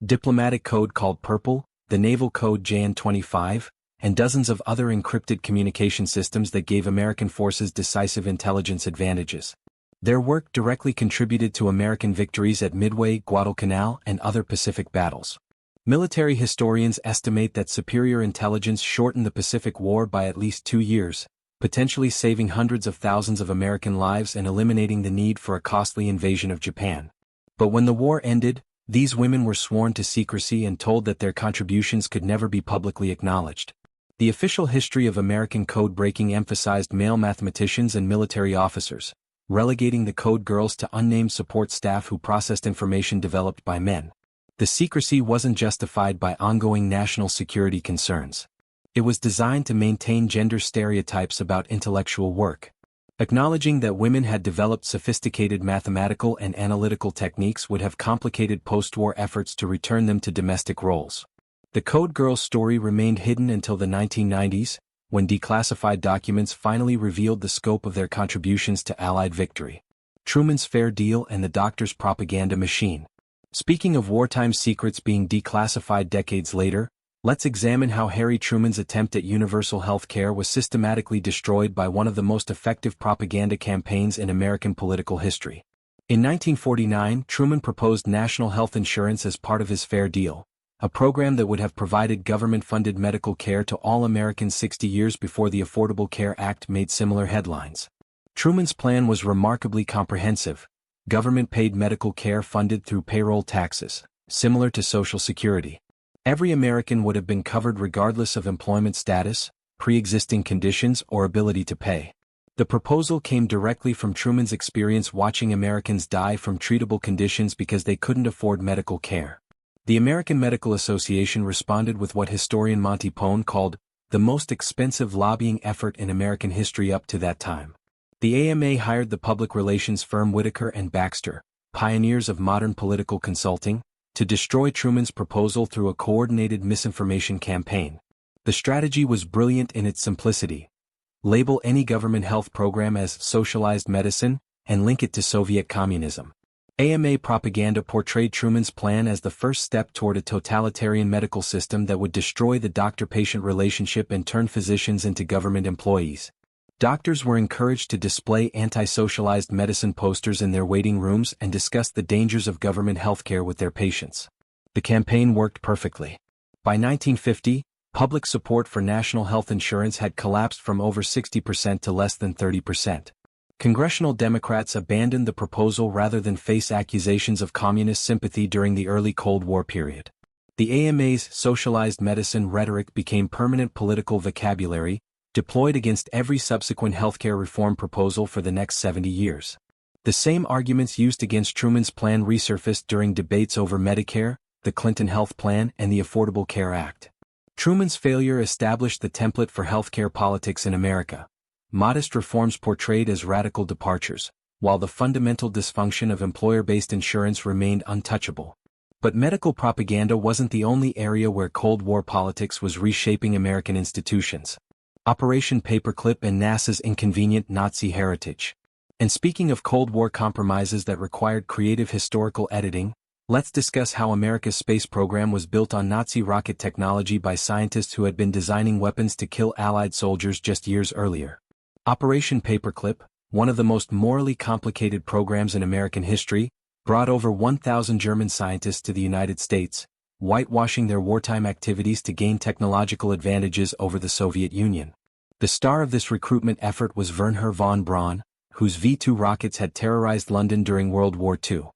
diplomatic code called Purple, the naval code JN-25, and dozens of other encrypted communication systems that gave American forces decisive intelligence advantages. Their work directly contributed to American victories at Midway, Guadalcanal, and other Pacific battles. Military historians estimate that superior intelligence shortened the Pacific War by at least 2 years, potentially saving hundreds of thousands of American lives and eliminating the need for a costly invasion of Japan. But when the war ended, these women were sworn to secrecy and told that their contributions could never be publicly acknowledged. The official history of American code-breaking emphasized male mathematicians and military officers, relegating the code girls to unnamed support staff who processed information developed by men. The secrecy wasn't justified by ongoing national security concerns. It was designed to maintain gender stereotypes about intellectual work. Acknowledging that women had developed sophisticated mathematical and analytical techniques would have complicated post-war efforts to return them to domestic roles. The Code Girls story remained hidden until the 1990s, when declassified documents finally revealed the scope of their contributions to Allied victory. Truman's Fair Deal and the Doctor's Propaganda Machine. Speaking of wartime secrets being declassified decades later, let's examine how Harry Truman's attempt at universal health care was systematically destroyed by one of the most effective propaganda campaigns in American political history. In 1949, Truman proposed national health insurance as part of his Fair Deal, a program that would have provided government-funded medical care to all Americans 60 years before the Affordable Care Act made similar headlines. Truman's plan was remarkably comprehensive. Government-paid medical care funded through payroll taxes, similar to Social Security. Every American would have been covered regardless of employment status, pre-existing conditions, or ability to pay. The proposal came directly from Truman's experience watching Americans die from treatable conditions because they couldn't afford medical care. The American Medical Association responded with what historian Monty Pone called the most expensive lobbying effort in American history up to that time. The AMA hired the public relations firm Whitaker and Baxter, pioneers of modern political consulting, to destroy Truman's proposal through a coordinated misinformation campaign. The strategy was brilliant in its simplicity. Label any government health program as socialized medicine, and link it to Soviet communism. AMA propaganda portrayed Truman's plan as the first step toward a totalitarian medical system that would destroy the doctor-patient relationship and turn physicians into government employees. Doctors were encouraged to display anti-socialized medicine posters in their waiting rooms and discuss the dangers of government healthcare with their patients. The campaign worked perfectly. By 1950, public support for national health insurance had collapsed from over 60% to less than 30%. Congressional Democrats abandoned the proposal rather than face accusations of communist sympathy during the early Cold War period. The AMA's socialized medicine rhetoric became permanent political vocabulary, deployed against every subsequent healthcare reform proposal for the next 70 years. The same arguments used against Truman's plan resurfaced during debates over Medicare, the Clinton Health Plan, and the Affordable Care Act. Truman's failure established the template for healthcare politics in America. Modest reforms portrayed as radical departures, while the fundamental dysfunction of employer-based insurance remained untouchable. But medical propaganda wasn't the only area where Cold War politics was reshaping American institutions. Operation Paperclip and NASA's inconvenient Nazi heritage. And speaking of Cold War compromises that required creative historical editing, let's discuss how America's space program was built on Nazi rocket technology by scientists who had been designing weapons to kill Allied soldiers just years earlier. Operation Paperclip, one of the most morally complicated programs in American history, brought over 1,000 German scientists to the United States, whitewashing their wartime activities to gain technological advantages over the Soviet Union. The star of this recruitment effort was Wernher von Braun, whose V-2 rockets had terrorized London during World War II.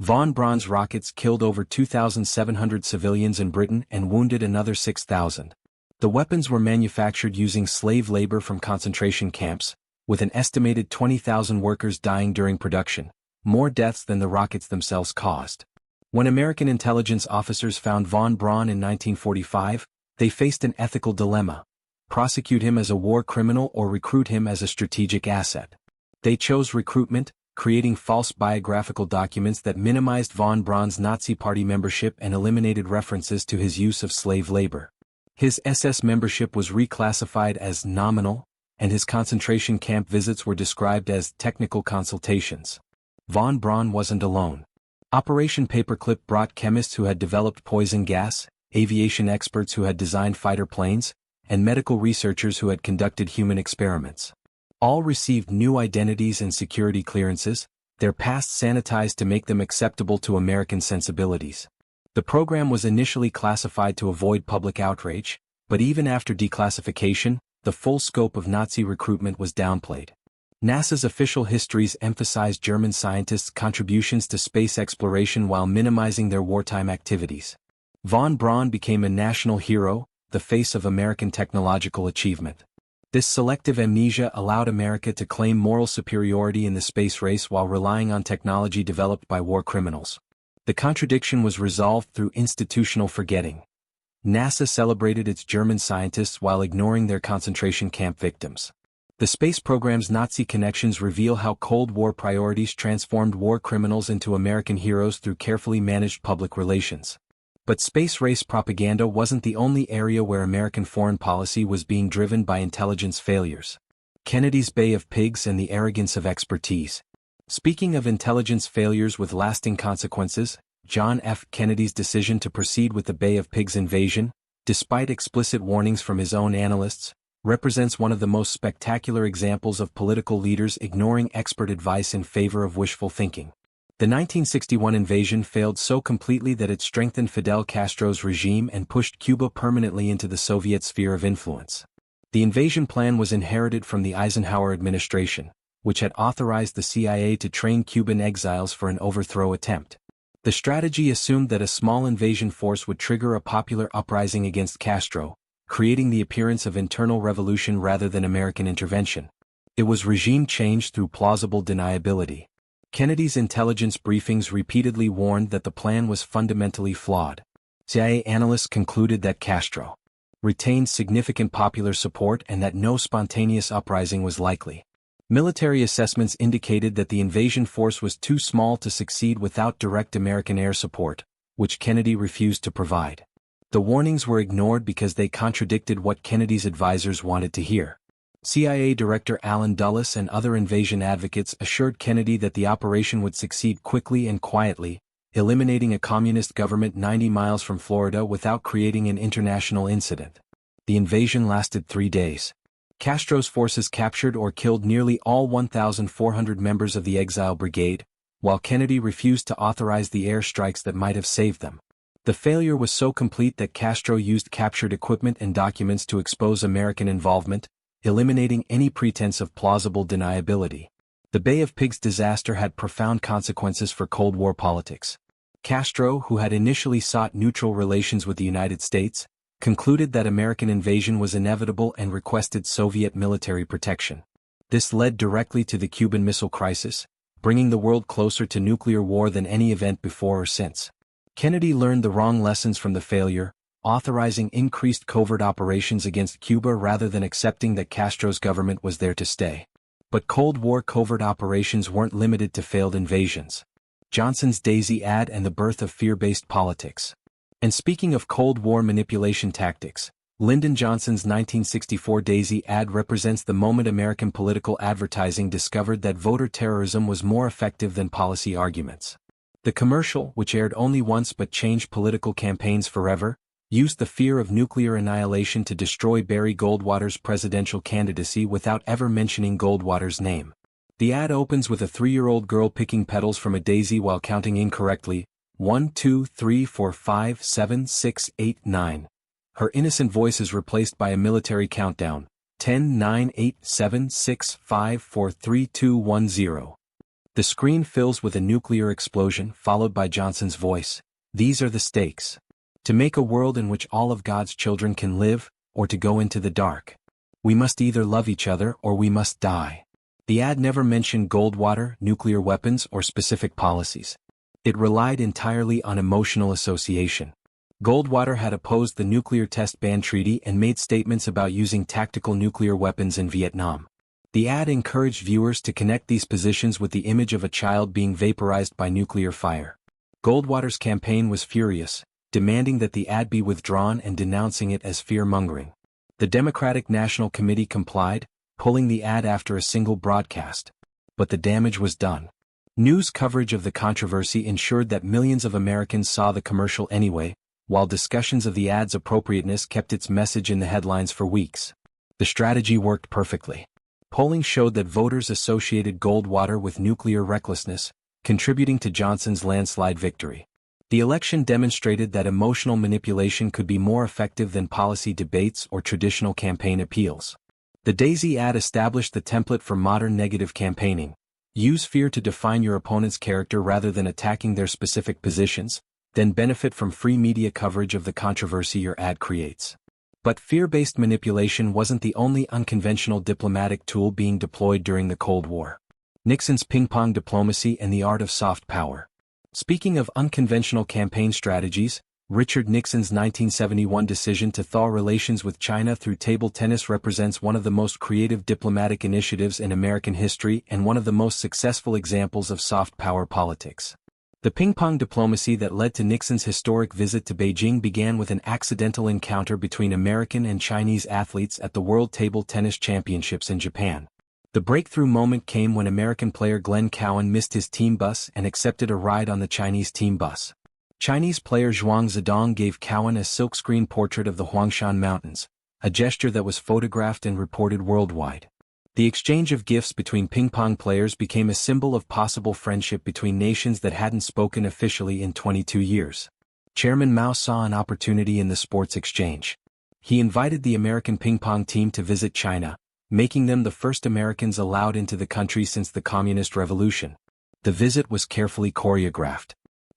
Von Braun's rockets killed over 2,700 civilians in Britain and wounded another 6,000. The weapons were manufactured using slave labor from concentration camps, with an estimated 20,000 workers dying during production, more deaths than the rockets themselves caused. When American intelligence officers found von Braun in 1945, they faced an ethical dilemma: prosecute him as a war criminal or recruit him as a strategic asset. They chose recruitment, creating false biographical documents that minimized von Braun's Nazi Party membership and eliminated references to his use of slave labor. His SS membership was reclassified as nominal, and his concentration camp visits were described as technical consultations. Von Braun wasn't alone. Operation Paperclip brought chemists who had developed poison gas, aviation experts who had designed fighter planes, and medical researchers who had conducted human experiments. All received new identities and security clearances, their pasts sanitized to make them acceptable to American sensibilities. The program was initially classified to avoid public outrage, but even after declassification, the full scope of Nazi recruitment was downplayed. NASA's official histories emphasized German scientists' contributions to space exploration while minimizing their wartime activities. Von Braun became a national hero, the face of American technological achievement. This selective amnesia allowed America to claim moral superiority in the space race while relying on technology developed by war criminals. The contradiction was resolved through institutional forgetting. NASA celebrated its German scientists while ignoring their concentration camp victims. The space program's Nazi connections reveal how Cold War priorities transformed war criminals into American heroes through carefully managed public relations. But space race propaganda wasn't the only area where American foreign policy was being driven by intelligence failures. Kennedy's Bay of Pigs and the arrogance of expertise. Speaking of intelligence failures with lasting consequences, John F. Kennedy's decision to proceed with the Bay of Pigs invasion, despite explicit warnings from his own analysts, represents one of the most spectacular examples of political leaders ignoring expert advice in favor of wishful thinking. The 1961 invasion failed so completely that it strengthened Fidel Castro's regime and pushed Cuba permanently into the Soviet sphere of influence. The invasion plan was inherited from the Eisenhower administration, which had authorized the CIA to train Cuban exiles for an overthrow attempt. The strategy assumed that a small invasion force would trigger a popular uprising against Castro, creating the appearance of internal revolution rather than American intervention. It was regime change through plausible deniability. Kennedy's intelligence briefings repeatedly warned that the plan was fundamentally flawed. CIA analysts concluded that Castro retained significant popular support and that no spontaneous uprising was likely. Military assessments indicated that the invasion force was too small to succeed without direct American air support, which Kennedy refused to provide. The warnings were ignored because they contradicted what Kennedy's advisors wanted to hear. CIA Director Allen Dulles and other invasion advocates assured Kennedy that the operation would succeed quickly and quietly, eliminating a communist government 90 miles from Florida without creating an international incident. The invasion lasted 3 days. Castro's forces captured or killed nearly all 1,400 members of the Exile Brigade, while Kennedy refused to authorize the air strikes that might have saved them. The failure was so complete that Castro used captured equipment and documents to expose American involvement, eliminating any pretense of plausible deniability. The Bay of Pigs disaster had profound consequences for Cold War politics. Castro, who had initially sought neutral relations with the United States, concluded that American invasion was inevitable and requested Soviet military protection. This led directly to the Cuban Missile Crisis, bringing the world closer to nuclear war than any event before or since. Kennedy learned the wrong lessons from the failure, authorizing increased covert operations against Cuba rather than accepting that Castro's government was there to stay. But Cold War covert operations weren't limited to failed invasions. Johnson's Daisy ad and the birth of fear-based politics. And speaking of Cold War manipulation tactics, Lyndon Johnson's 1964 Daisy ad represents the moment American political advertising discovered that voter terrorism was more effective than policy arguments. The commercial, which aired only once but changed political campaigns forever, used the fear of nuclear annihilation to destroy Barry Goldwater's presidential candidacy without ever mentioning Goldwater's name. The ad opens with a 3-year-old girl picking petals from a daisy while counting incorrectly, 1, 2, 3, 4, 5, 7, 6, 8, 9. Her innocent voice is replaced by a military countdown, 10, 9, 8, 7, 6, 5, 4, 3, 2, 1, 0. The screen fills with a nuclear explosion followed by Johnson's voice. These are the stakes. To make a world in which all of God's children can live, or to go into the dark. We must either love each other or we must die. The ad never mentioned Goldwater, nuclear weapons, or specific policies. It relied entirely on emotional association. Goldwater had opposed the nuclear test ban treaty and made statements about using tactical nuclear weapons in Vietnam. The ad encouraged viewers to connect these positions with the image of a child being vaporized by nuclear fire. Goldwater's campaign was furious, demanding that the ad be withdrawn and denouncing it as fear-mongering. The Democratic National Committee complied, pulling the ad after a single broadcast. But the damage was done. News coverage of the controversy ensured that millions of Americans saw the commercial anyway, while discussions of the ad's appropriateness kept its message in the headlines for weeks. The strategy worked perfectly. Polling showed that voters associated Goldwater with nuclear recklessness, contributing to Johnson's landslide victory. The election demonstrated that emotional manipulation could be more effective than policy debates or traditional campaign appeals. The Daisy ad established the template for modern negative campaigning. Use fear to define your opponent's character rather than attacking their specific positions, then benefit from free media coverage of the controversy your ad creates. But fear-based manipulation wasn't the only unconventional diplomatic tool being deployed during the Cold War. Nixon's ping-pong diplomacy and the art of soft power. Speaking of unconventional campaign strategies, Richard Nixon's 1971 decision to thaw relations with China through table tennis represents one of the most creative diplomatic initiatives in American history and one of the most successful examples of soft power politics. The ping-pong diplomacy that led to Nixon's historic visit to Beijing began with an accidental encounter between American and Chinese athletes at the World Table Tennis Championships in Japan. The breakthrough moment came when American player Glenn Cowan missed his team bus and accepted a ride on the Chinese team bus. Chinese player Zhuang Zedong gave Cowan a silkscreen portrait of the Huangshan Mountains, a gesture that was photographed and reported worldwide. The exchange of gifts between ping-pong players became a symbol of possible friendship between nations that hadn't spoken officially in 22 years. Chairman Mao saw an opportunity in the sports exchange. He invited the American ping-pong team to visit China, making them the first Americans allowed into the country since the Communist Revolution. The visit was carefully choreographed.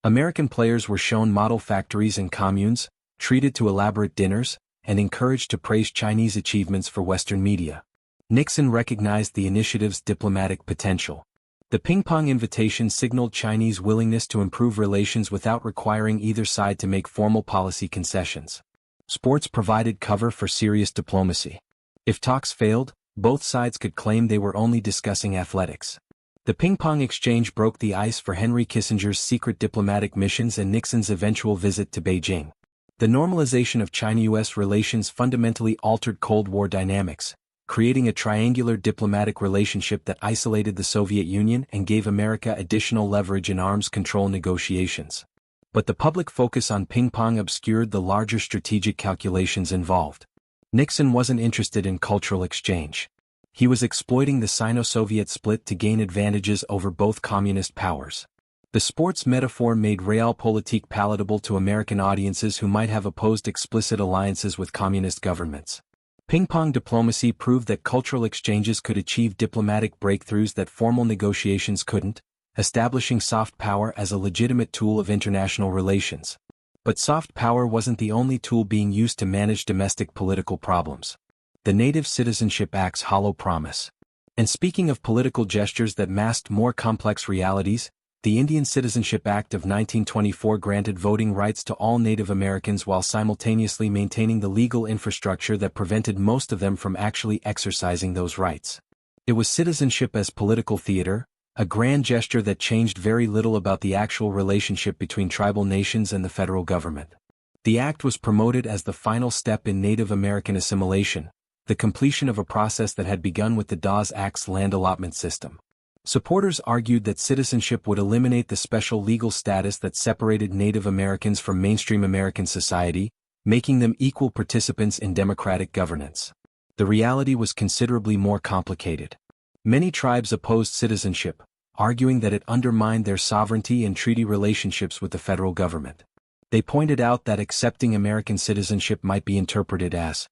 American players were shown model factories and communes, treated to elaborate dinners, and encouraged to praise Chinese achievements for Western media. Nixon recognized the initiative's diplomatic potential. The ping-pong invitation signaled Chinese willingness to improve relations without requiring either side to make formal policy concessions. Sports provided cover for serious diplomacy. If talks failed, both sides could claim they were only discussing athletics. The ping-pong exchange broke the ice for Henry Kissinger's secret diplomatic missions and Nixon's eventual visit to Beijing. The normalization of China-US relations fundamentally altered Cold War dynamics, creating a triangular diplomatic relationship that isolated the Soviet Union and gave America additional leverage in arms control negotiations. But the public focus on ping-pong obscured the larger strategic calculations involved. Nixon wasn't interested in cultural exchange. He was exploiting the Sino-Soviet split to gain advantages over both communist powers. The sports metaphor made realpolitik palatable to American audiences who might have opposed explicit alliances with communist governments. Ping-pong diplomacy proved that cultural exchanges could achieve diplomatic breakthroughs that formal negotiations couldn't, establishing soft power as a legitimate tool of international relations. But soft power wasn't the only tool being used to manage domestic political problems. The Native Citizenship Act's hollow promise. And speaking of political gestures that masked more complex realities, the Indian Citizenship Act of 1924 granted voting rights to all Native Americans while simultaneously maintaining the legal infrastructure that prevented most of them from actually exercising those rights. It was citizenship as political theater, a grand gesture that changed very little about the actual relationship between tribal nations and the federal government. The act was promoted as the final step in Native American assimilation, the completion of a process that had begun with the Dawes Act's land allotment system. Supporters argued that citizenship would eliminate the special legal status that separated Native Americans from mainstream American society, making them equal participants in democratic governance. The reality was considerably more complicated. Many tribes opposed citizenship, arguing that it undermined their sovereignty and treaty relationships with the federal government. They pointed out that accepting American citizenship might be interpreted as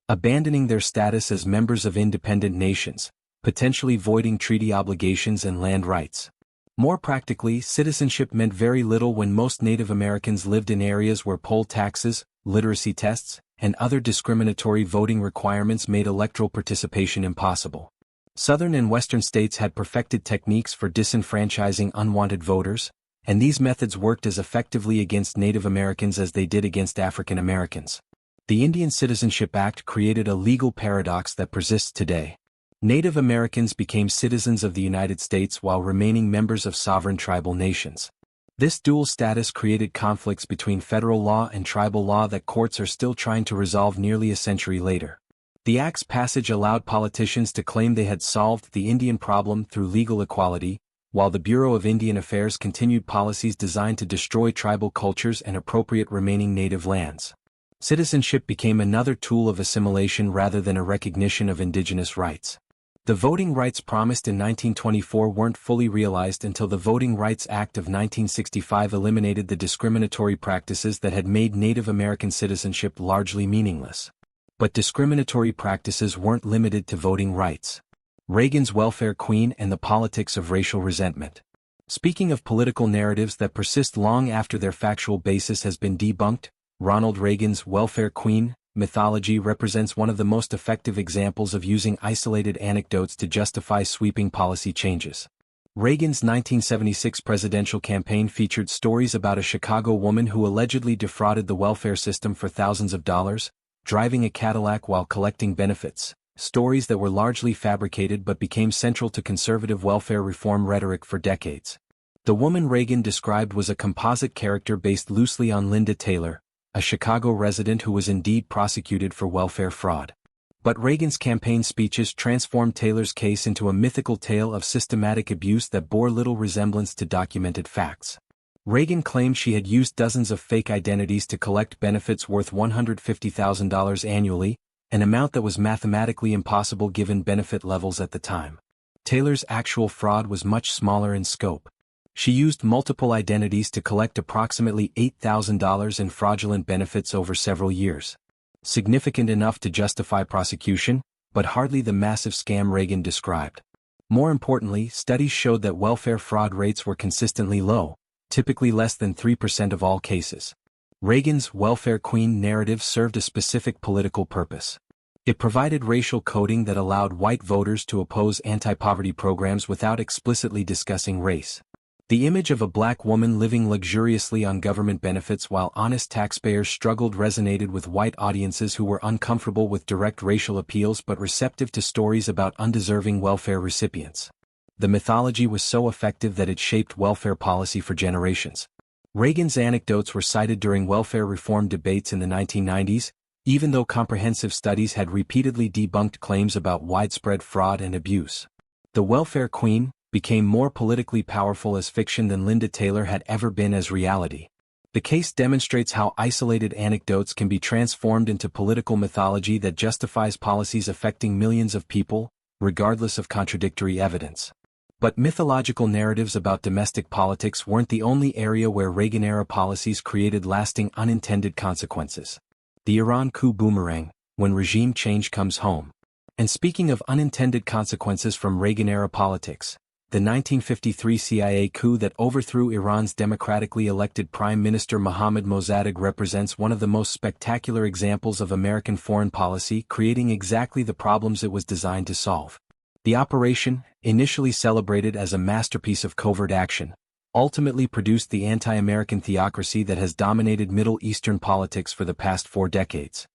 abandoning their status as members of independent nations, potentially voiding treaty obligations and land rights. More practically, citizenship meant very little when most Native Americans lived in areas where poll taxes, literacy tests, and other discriminatory voting requirements made electoral participation impossible. Southern and Western states had perfected techniques for disenfranchising unwanted voters, and these methods worked as effectively against Native Americans as they did against African Americans. The Indian Citizenship Act created a legal paradox that persists today. Native Americans became citizens of the United States while remaining members of sovereign tribal nations. This dual status created conflicts between federal law and tribal law that courts are still trying to resolve nearly a century later. The Act's passage allowed politicians to claim they had solved the Indian problem through legal equality, while the Bureau of Indian Affairs continued policies designed to destroy tribal cultures and appropriate remaining native lands. Citizenship became another tool of assimilation rather than a recognition of indigenous rights. The voting rights promised in 1924 weren't fully realized until the Voting Rights Act of 1965 eliminated the discriminatory practices that had made Native American citizenship largely meaningless. But discriminatory practices weren't limited to voting rights. Reagan's welfare queen and the politics of racial resentment. Speaking of political narratives that persist long after their factual basis has been debunked, Ronald Reagan's welfare queen mythology represents one of the most effective examples of using isolated anecdotes to justify sweeping policy changes. Reagan's 1976 presidential campaign featured stories about a Chicago woman who allegedly defrauded the welfare system for thousands of dollars, driving a Cadillac while collecting benefits, stories that were largely fabricated but became central to conservative welfare reform rhetoric for decades. The woman Reagan described was a composite character based loosely on Linda Taylor, a Chicago resident who was indeed prosecuted for welfare fraud. But Reagan's campaign speeches transformed Taylor's case into a mythical tale of systematic abuse that bore little resemblance to documented facts. Reagan claimed she had used dozens of fake identities to collect benefits worth $150,000 annually, an amount that was mathematically impossible given benefit levels at the time. Taylor's actual fraud was much smaller in scope. She used multiple identities to collect approximately $8,000 in fraudulent benefits over several years. Significant enough to justify prosecution, but hardly the massive scam Reagan described. More importantly, studies showed that welfare fraud rates were consistently low, typically less than 3% of all cases. Reagan's welfare queen narrative served a specific political purpose. It provided racial coding that allowed white voters to oppose anti-poverty programs without explicitly discussing race. The image of a black woman living luxuriously on government benefits while honest taxpayers struggled resonated with white audiences who were uncomfortable with direct racial appeals but receptive to stories about undeserving welfare recipients. The mythology was so effective that it shaped welfare policy for generations. Reagan's anecdotes were cited during welfare reform debates in the 1990s, even though comprehensive studies had repeatedly debunked claims about widespread fraud and abuse. The welfare queen became more politically powerful as fiction than Linda Taylor had ever been as reality. The case demonstrates how isolated anecdotes can be transformed into political mythology that justifies policies affecting millions of people, regardless of contradictory evidence. But mythological narratives about domestic politics weren't the only area where Reagan-era policies created lasting unintended consequences. The Iran coup boomerang, when regime change comes home. And speaking of unintended consequences from Reagan-era politics, the 1953 CIA coup that overthrew Iran's democratically elected Prime Minister Mohammad Mossadegh represents one of the most spectacular examples of American foreign policy creating exactly the problems it was designed to solve. The operation, initially celebrated as a masterpiece of covert action, ultimately produced the anti-American theocracy that has dominated Middle Eastern politics for the past 4 decades.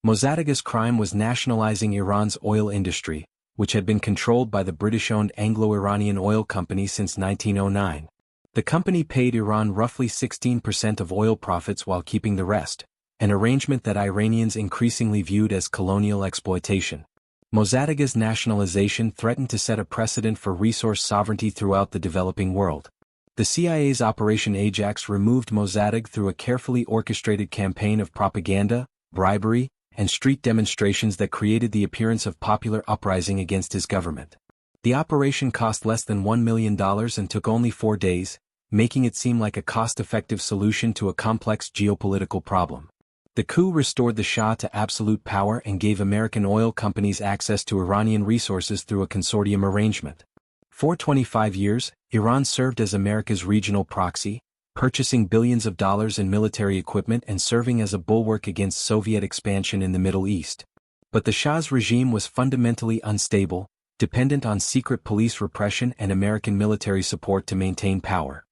Mossadegh's crime was nationalizing Iran's oil industry, which had been controlled by the British-owned Anglo-Iranian Oil Company since 1909. The company paid Iran roughly 16% of oil profits while keeping the rest, an arrangement that Iranians increasingly viewed as colonial exploitation. Mossadegh's nationalization threatened to set a precedent for resource sovereignty throughout the developing world. The CIA's Operation Ajax removed Mossadegh through a carefully orchestrated campaign of propaganda, bribery, and street demonstrations that created the appearance of popular uprising against his government. The operation cost less than $1 million and took only 4 days, making it seem like a cost-effective solution to a complex geopolitical problem. The coup restored the Shah to absolute power and gave American oil companies access to Iranian resources through a consortium arrangement. For 25 years, Iran served as America's regional proxy, purchasing billions of dollars in military equipment and serving as a bulwark against Soviet expansion in the Middle East. But the Shah's regime was fundamentally unstable, dependent on secret police repression and American military support to maintain power.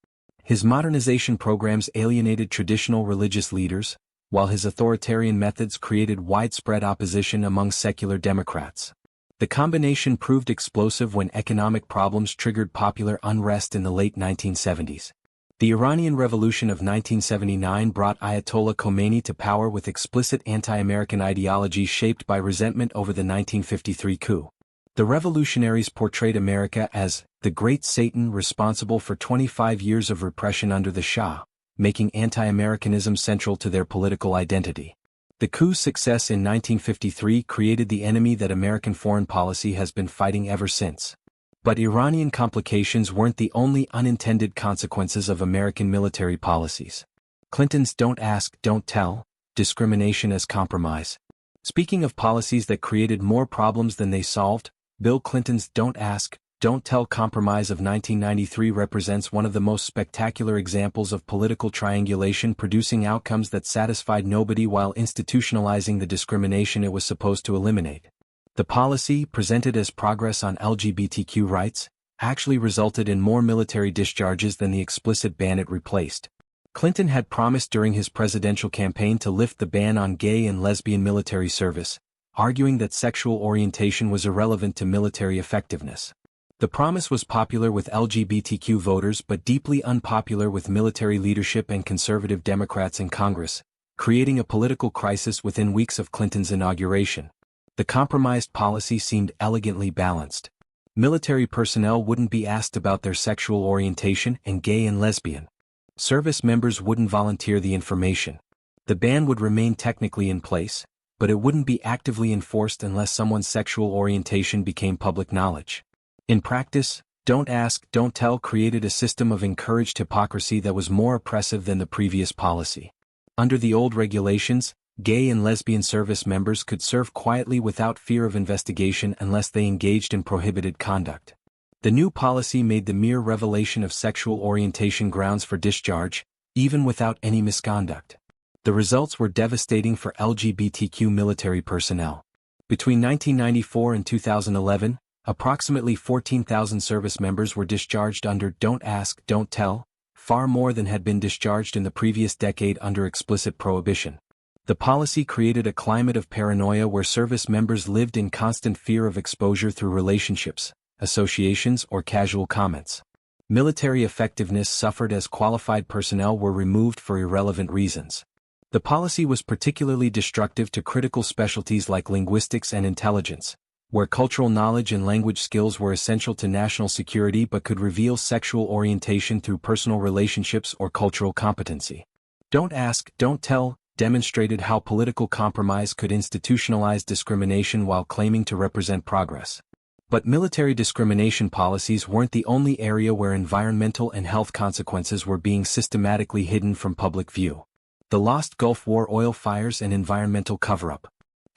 His modernization programs alienated traditional religious leaders, while his authoritarian methods created widespread opposition among secular Democrats. The combination proved explosive when economic problems triggered popular unrest in the late 1970s. The Iranian Revolution of 1979 brought Ayatollah Khomeini to power with explicit anti-American ideology shaped by resentment over the 1953 coup. The revolutionaries portrayed America as the Great Satan responsible for 25 years of repression under the Shah, making anti-Americanism central to their political identity. The coup's success in 1953 created the enemy that American foreign policy has been fighting ever since. But Iranian complications weren't the only unintended consequences of American military policies. Clinton's "don't ask, don't tell" discrimination as compromise. Speaking of policies that created more problems than they solved, Bill Clinton's "don't ask, don't tell" compromise of 1993 represents one of the most spectacular examples of political triangulation, producing outcomes that satisfied nobody while institutionalizing the discrimination it was supposed to eliminate. The policy, presented as progress on LGBTQ rights, actually resulted in more military discharges than the explicit ban it replaced. Clinton had promised during his presidential campaign to lift the ban on gay and lesbian military service, arguing that sexual orientation was irrelevant to military effectiveness. The promise was popular with LGBTQ voters but deeply unpopular with military leadership and conservative Democrats in Congress, creating a political crisis within weeks of Clinton's inauguration. The compromised policy seemed elegantly balanced. Military personnel wouldn't be asked about their sexual orientation, and gay and lesbian service members wouldn't volunteer the information. The ban would remain technically in place, but it wouldn't be actively enforced unless someone's sexual orientation became public knowledge. In practice, "don't ask, don't tell" created a system of encouraged hypocrisy that was more oppressive than the previous policy. Under the old regulations, gay and lesbian service members could serve quietly without fear of investigation unless they engaged in prohibited conduct. The new policy made the mere revelation of sexual orientation grounds for discharge, even without any misconduct. The results were devastating for LGBTQ military personnel. Between 1994 and 2011, approximately 14,000 service members were discharged under "don't ask, don't tell," far more than had been discharged in the previous decade under explicit prohibition. The policy created a climate of paranoia where service members lived in constant fear of exposure through relationships, associations, or casual comments. Military effectiveness suffered as qualified personnel were removed for irrelevant reasons. The policy was particularly destructive to critical specialties like linguistics and intelligence, where cultural knowledge and language skills were essential to national security but could reveal sexual orientation through personal relationships or cultural competency. "Don't ask, don't tell" demonstrated how political compromise could institutionalize discrimination while claiming to represent progress. But military discrimination policies weren't the only area where environmental and health consequences were being systematically hidden from public view. The lost Gulf War oil fires and environmental cover-up.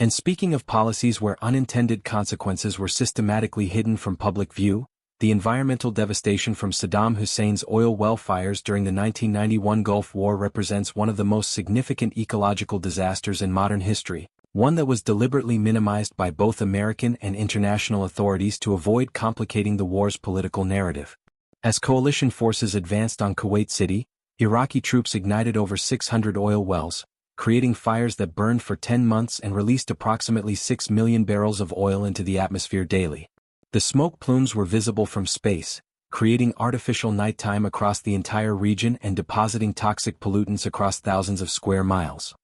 And speaking of policies where unintended consequences were systematically hidden from public view, the environmental devastation from Saddam Hussein's oil well fires during the 1991 Gulf War represents one of the most significant ecological disasters in modern history, one that was deliberately minimized by both American and international authorities to avoid complicating the war's political narrative. As coalition forces advanced on Kuwait City, Iraqi troops ignited over 600 oil wells, creating fires that burned for 10 months and released approximately 6 million barrels of oil into the atmosphere daily. The smoke plumes were visible from space, creating artificial nighttime across the entire region and depositing toxic pollutants across thousands of square miles.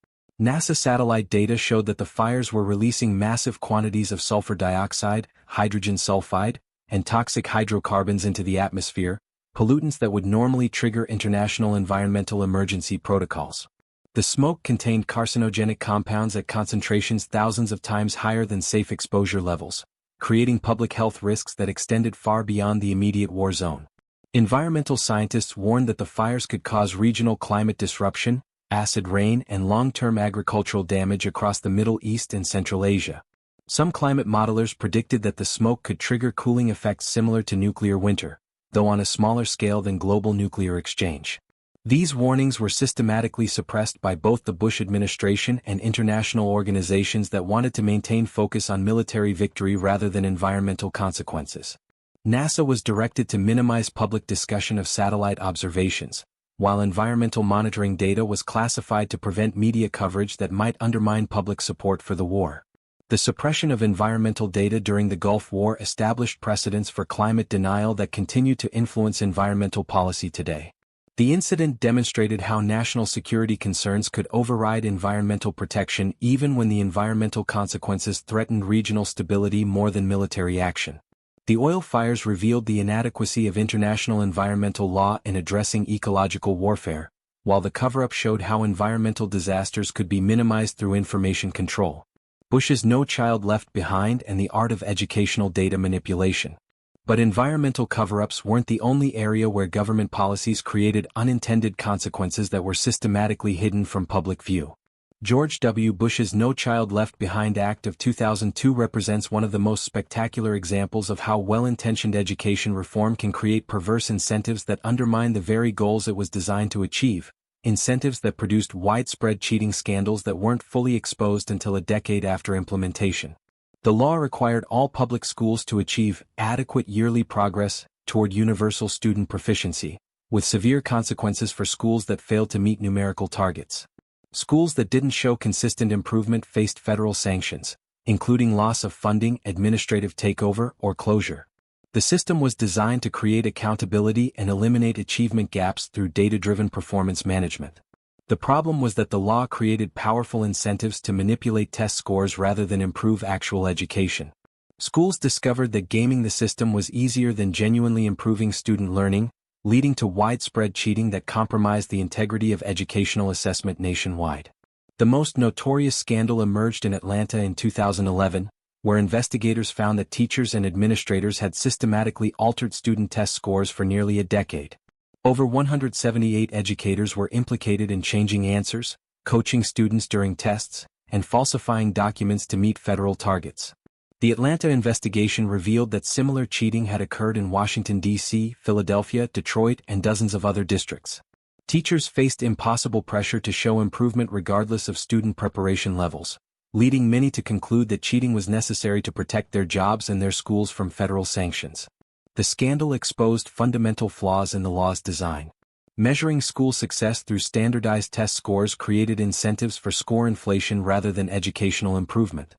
NASA satellite data showed that the fires were releasing massive quantities of sulfur dioxide, hydrogen sulfide, and toxic hydrocarbons into the atmosphere, pollutants that would normally trigger international environmental emergency protocols. The smoke contained carcinogenic compounds at concentrations thousands of times higher than safe exposure levels, creating public health risks that extended far beyond the immediate war zone. Environmental scientists warned that the fires could cause regional climate disruption, acid rain, and long-term agricultural damage across the Middle East and Central Asia. Some climate modelers predicted that the smoke could trigger cooling effects similar to nuclear winter, though on a smaller scale than global nuclear exchange. These warnings were systematically suppressed by both the Bush administration and international organizations that wanted to maintain focus on military victory rather than environmental consequences. NASA was directed to minimize public discussion of satellite observations, while environmental monitoring data was classified to prevent media coverage that might undermine public support for the war. The suppression of environmental data during the Gulf War established precedents for climate denial that continue to influence environmental policy today. The incident demonstrated how national security concerns could override environmental protection even when the environmental consequences threatened regional stability more than military action. The oil fires revealed the inadequacy of international environmental law in addressing ecological warfare, while the cover-up showed how environmental disasters could be minimized through information control. Bush's No Child Left Behind and the art of educational data manipulation. But environmental cover-ups weren't the only area where government policies created unintended consequences that were systematically hidden from public view. George W. Bush's No Child Left Behind Act of 2002 represents one of the most spectacular examples of how well-intentioned education reform can create perverse incentives that undermine the very goals it was designed to achieve, incentives that produced widespread cheating scandals that weren't fully exposed until a decade after implementation. The law required all public schools to achieve adequate yearly progress toward universal student proficiency, with severe consequences for schools that failed to meet numerical targets. Schools that didn't show consistent improvement faced federal sanctions, including loss of funding, administrative takeover, or closure. The system was designed to create accountability and eliminate achievement gaps through data-driven performance management. The problem was that the law created powerful incentives to manipulate test scores rather than improve actual education. Schools discovered that gaming the system was easier than genuinely improving student learning, leading to widespread cheating that compromised the integrity of educational assessment nationwide. The most notorious scandal emerged in Atlanta in 2011, where investigators found that teachers and administrators had systematically altered student test scores for nearly a decade. Over 178 educators were implicated in changing answers, coaching students during tests, and falsifying documents to meet federal targets. The Atlanta investigation revealed that similar cheating had occurred in Washington, D.C., Philadelphia, Detroit, and dozens of other districts. Teachers faced impossible pressure to show improvement regardless of student preparation levels, leading many to conclude that cheating was necessary to protect their jobs and their schools from federal sanctions. The scandal exposed fundamental flaws in the law's design. Measuring school success through standardized test scores created incentives for score inflation rather than educational improvement.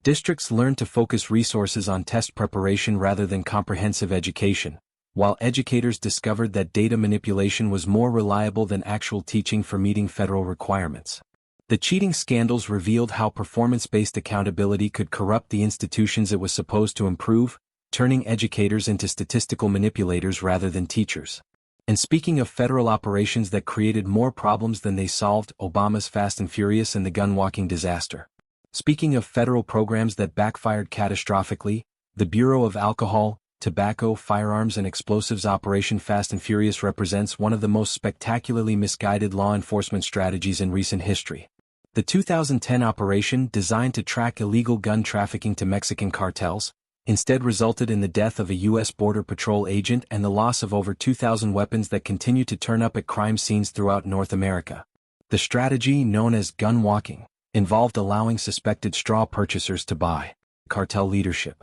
Districts learned to focus resources on test preparation rather than comprehensive education, while educators discovered that data manipulation was more reliable than actual teaching for meeting federal requirements. The cheating scandals revealed how performance-based accountability could corrupt the institutions it was supposed to improve, turning educators into statistical manipulators rather than teachers. And speaking of federal operations that created more problems than they solved, Obama's Fast and Furious and the gun-walking disaster. Speaking of federal programs that backfired catastrophically, the Bureau of Alcohol, Tobacco, Firearms and Explosives Operation Fast and Furious represents one of the most spectacularly misguided law enforcement strategies in recent history. The 2010 operation, designed to track illegal gun trafficking to Mexican cartels, instead resulted in the death of a U.S. Border Patrol agent and the loss of over 2,000 weapons that continue to turn up at crime scenes throughout North America. The strategy, known as gun walking, involved allowing suspected straw purchasers to buy cartel leadership.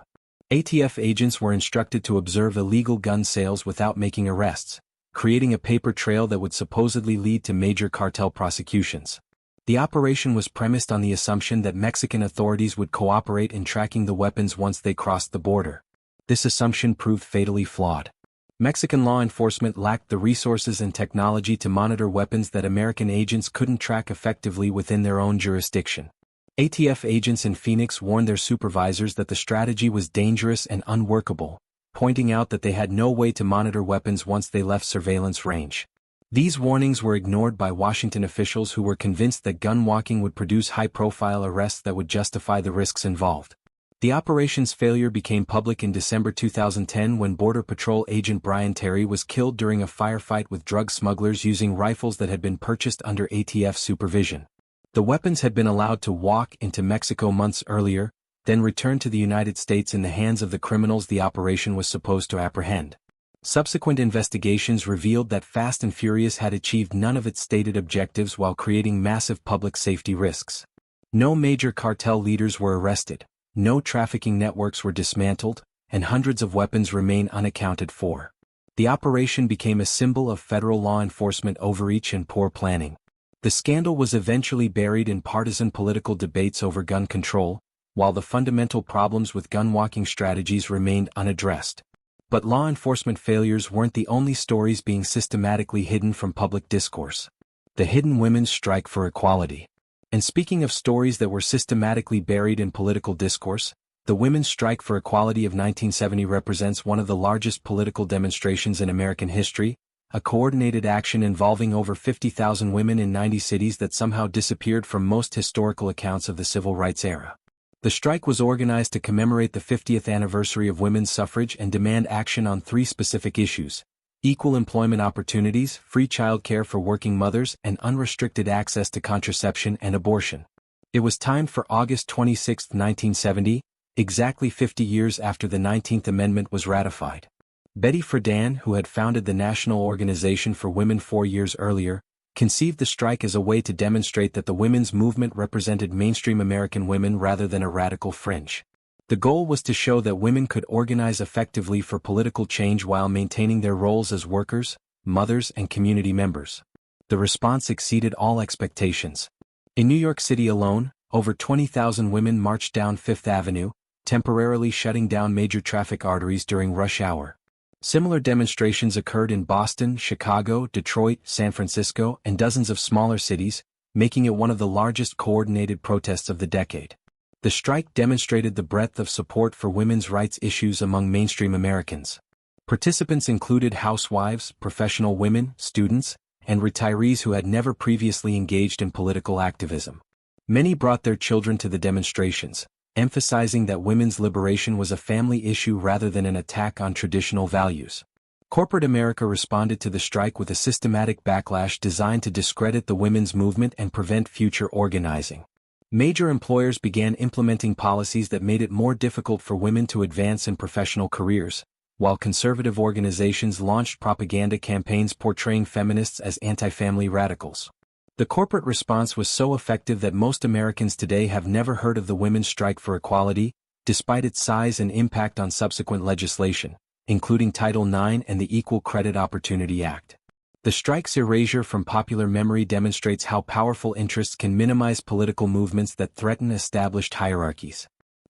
ATF agents were instructed to observe illegal gun sales without making arrests, creating a paper trail that would supposedly lead to major cartel prosecutions. The operation was premised on the assumption that Mexican authorities would cooperate in tracking the weapons once they crossed the border. this assumption proved fatally flawed. Mexican law enforcement lacked the resources and technology to monitor weapons that American agents couldn't track effectively within their own jurisdiction. ATF agents in Phoenix warned their supervisors that the strategy was dangerous and unworkable, pointing out that they had no way to monitor weapons once they left surveillance range. These warnings were ignored by Washington officials who were convinced that gunwalking would produce high-profile arrests that would justify the risks involved. The operation's failure became public in December 2010 when Border Patrol agent Brian Terry was killed during a firefight with drug smugglers using rifles that had been purchased under ATF supervision. The weapons had been allowed to walk into Mexico months earlier, then returned to the United States in the hands of the criminals the operation was supposed to apprehend. Subsequent investigations revealed that Fast and Furious had achieved none of its stated objectives while creating massive public safety risks. No major cartel leaders were arrested. No trafficking networks were dismantled, and hundreds of weapons remain unaccounted for. The operation became a symbol of federal law enforcement overreach and poor planning. The scandal was eventually buried in partisan political debates over gun control, while the fundamental problems with gunwalking strategies remained unaddressed. But law enforcement failures weren't the only stories being systematically hidden from public discourse. The hidden women's strike for equality. And speaking of stories that were systematically buried in political discourse, the Women's Strike for Equality of 1970 represents one of the largest political demonstrations in American history, a coordinated action involving over 50,000 women in 90 cities that somehow disappeared from most historical accounts of the civil rights era. The strike was organized to commemorate the 50th anniversary of women's suffrage and demand action on three specific issues: equal employment opportunities, free childcare for working mothers, and unrestricted access to contraception and abortion. It was timed for August 26, 1970, exactly 50 years after the 19th Amendment was ratified. Betty Friedan, who had founded the National Organization for Women 4 years earlier, conceived the strike as a way to demonstrate that the women's movement represented mainstream American women rather than a radical fringe. The goal was to show that women could organize effectively for political change while maintaining their roles as workers, mothers, and community members. The response exceeded all expectations. In New York City alone, over 20,000 women marched down Fifth Avenue, temporarily shutting down major traffic arteries during rush hour. Similar demonstrations occurred in Boston, Chicago, Detroit, San Francisco, and dozens of smaller cities, making it one of the largest coordinated protests of the decade. The strike demonstrated the breadth of support for women's rights issues among mainstream Americans. Participants included housewives, professional women, students, and retirees who had never previously engaged in political activism. Many brought their children to the demonstrations, emphasizing that women's liberation was a family issue rather than an attack on traditional values. Corporate America responded to the strike with a systematic backlash designed to discredit the women's movement and prevent future organizing. Major employers began implementing policies that made it more difficult for women to advance in professional careers, while conservative organizations launched propaganda campaigns portraying feminists as anti-family radicals. The corporate response was so effective that most Americans today have never heard of the Women's Strike for Equality, despite its size and impact on subsequent legislation, including Title IX and the Equal Credit Opportunity Act. The strike's erasure from popular memory demonstrates how powerful interests can minimize political movements that threaten established hierarchies.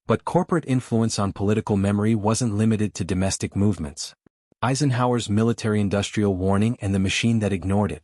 But corporate influence on political memory wasn't limited to domestic movements. Eisenhower's military-industrial warning and the machine that ignored it.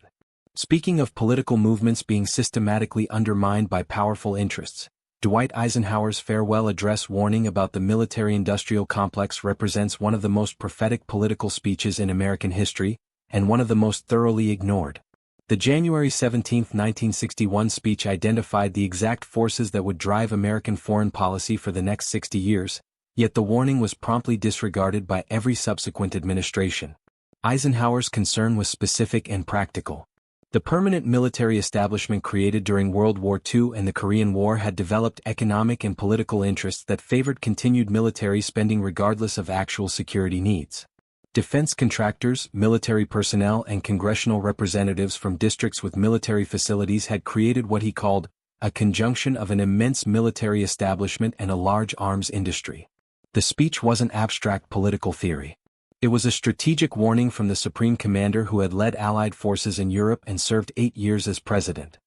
Speaking of political movements being systematically undermined by powerful interests, Dwight Eisenhower's farewell address warning about the military-industrial complex represents one of the most prophetic political speeches in American history, and one of the most thoroughly ignored. The January 17, 1961 speech identified the exact forces that would drive American foreign policy for the next 60 years, yet the warning was promptly disregarded by every subsequent administration. Eisenhower's concern was specific and practical. The permanent military establishment created during World War II and the Korean War had developed economic and political interests that favored continued military spending regardless of actual security needs. Defense contractors, military personnel, and congressional representatives from districts with military facilities had created what he called a conjunction of an immense military establishment and a large arms industry. The speech wasn't abstract political theory. It was a strategic warning from the Supreme Commander who had led Allied forces in Europe and served 8 years as president.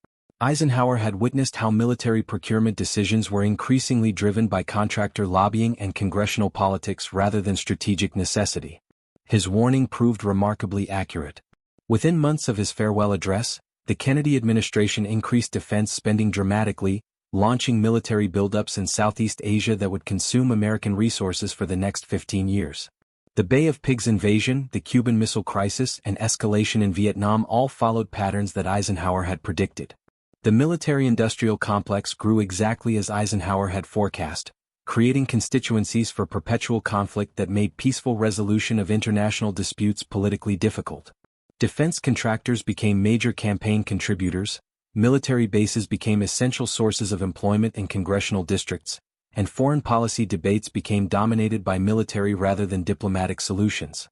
Eisenhower had witnessed how military procurement decisions were increasingly driven by contractor lobbying and congressional politics rather than strategic necessity. His warning proved remarkably accurate. Within months of his farewell address, the Kennedy administration increased defense spending dramatically, launching military buildups in Southeast Asia that would consume American resources for the next 15 years. The Bay of Pigs invasion, the Cuban Missile Crisis, and escalation in Vietnam all followed patterns that Eisenhower had predicted. The military-industrial complex grew exactly as Eisenhower had forecast, creating constituencies for perpetual conflict that made peaceful resolution of international disputes politically difficult. Defense contractors became major campaign contributors, military bases became essential sources of employment in congressional districts, and foreign policy debates became dominated by military rather than diplomatic solutions.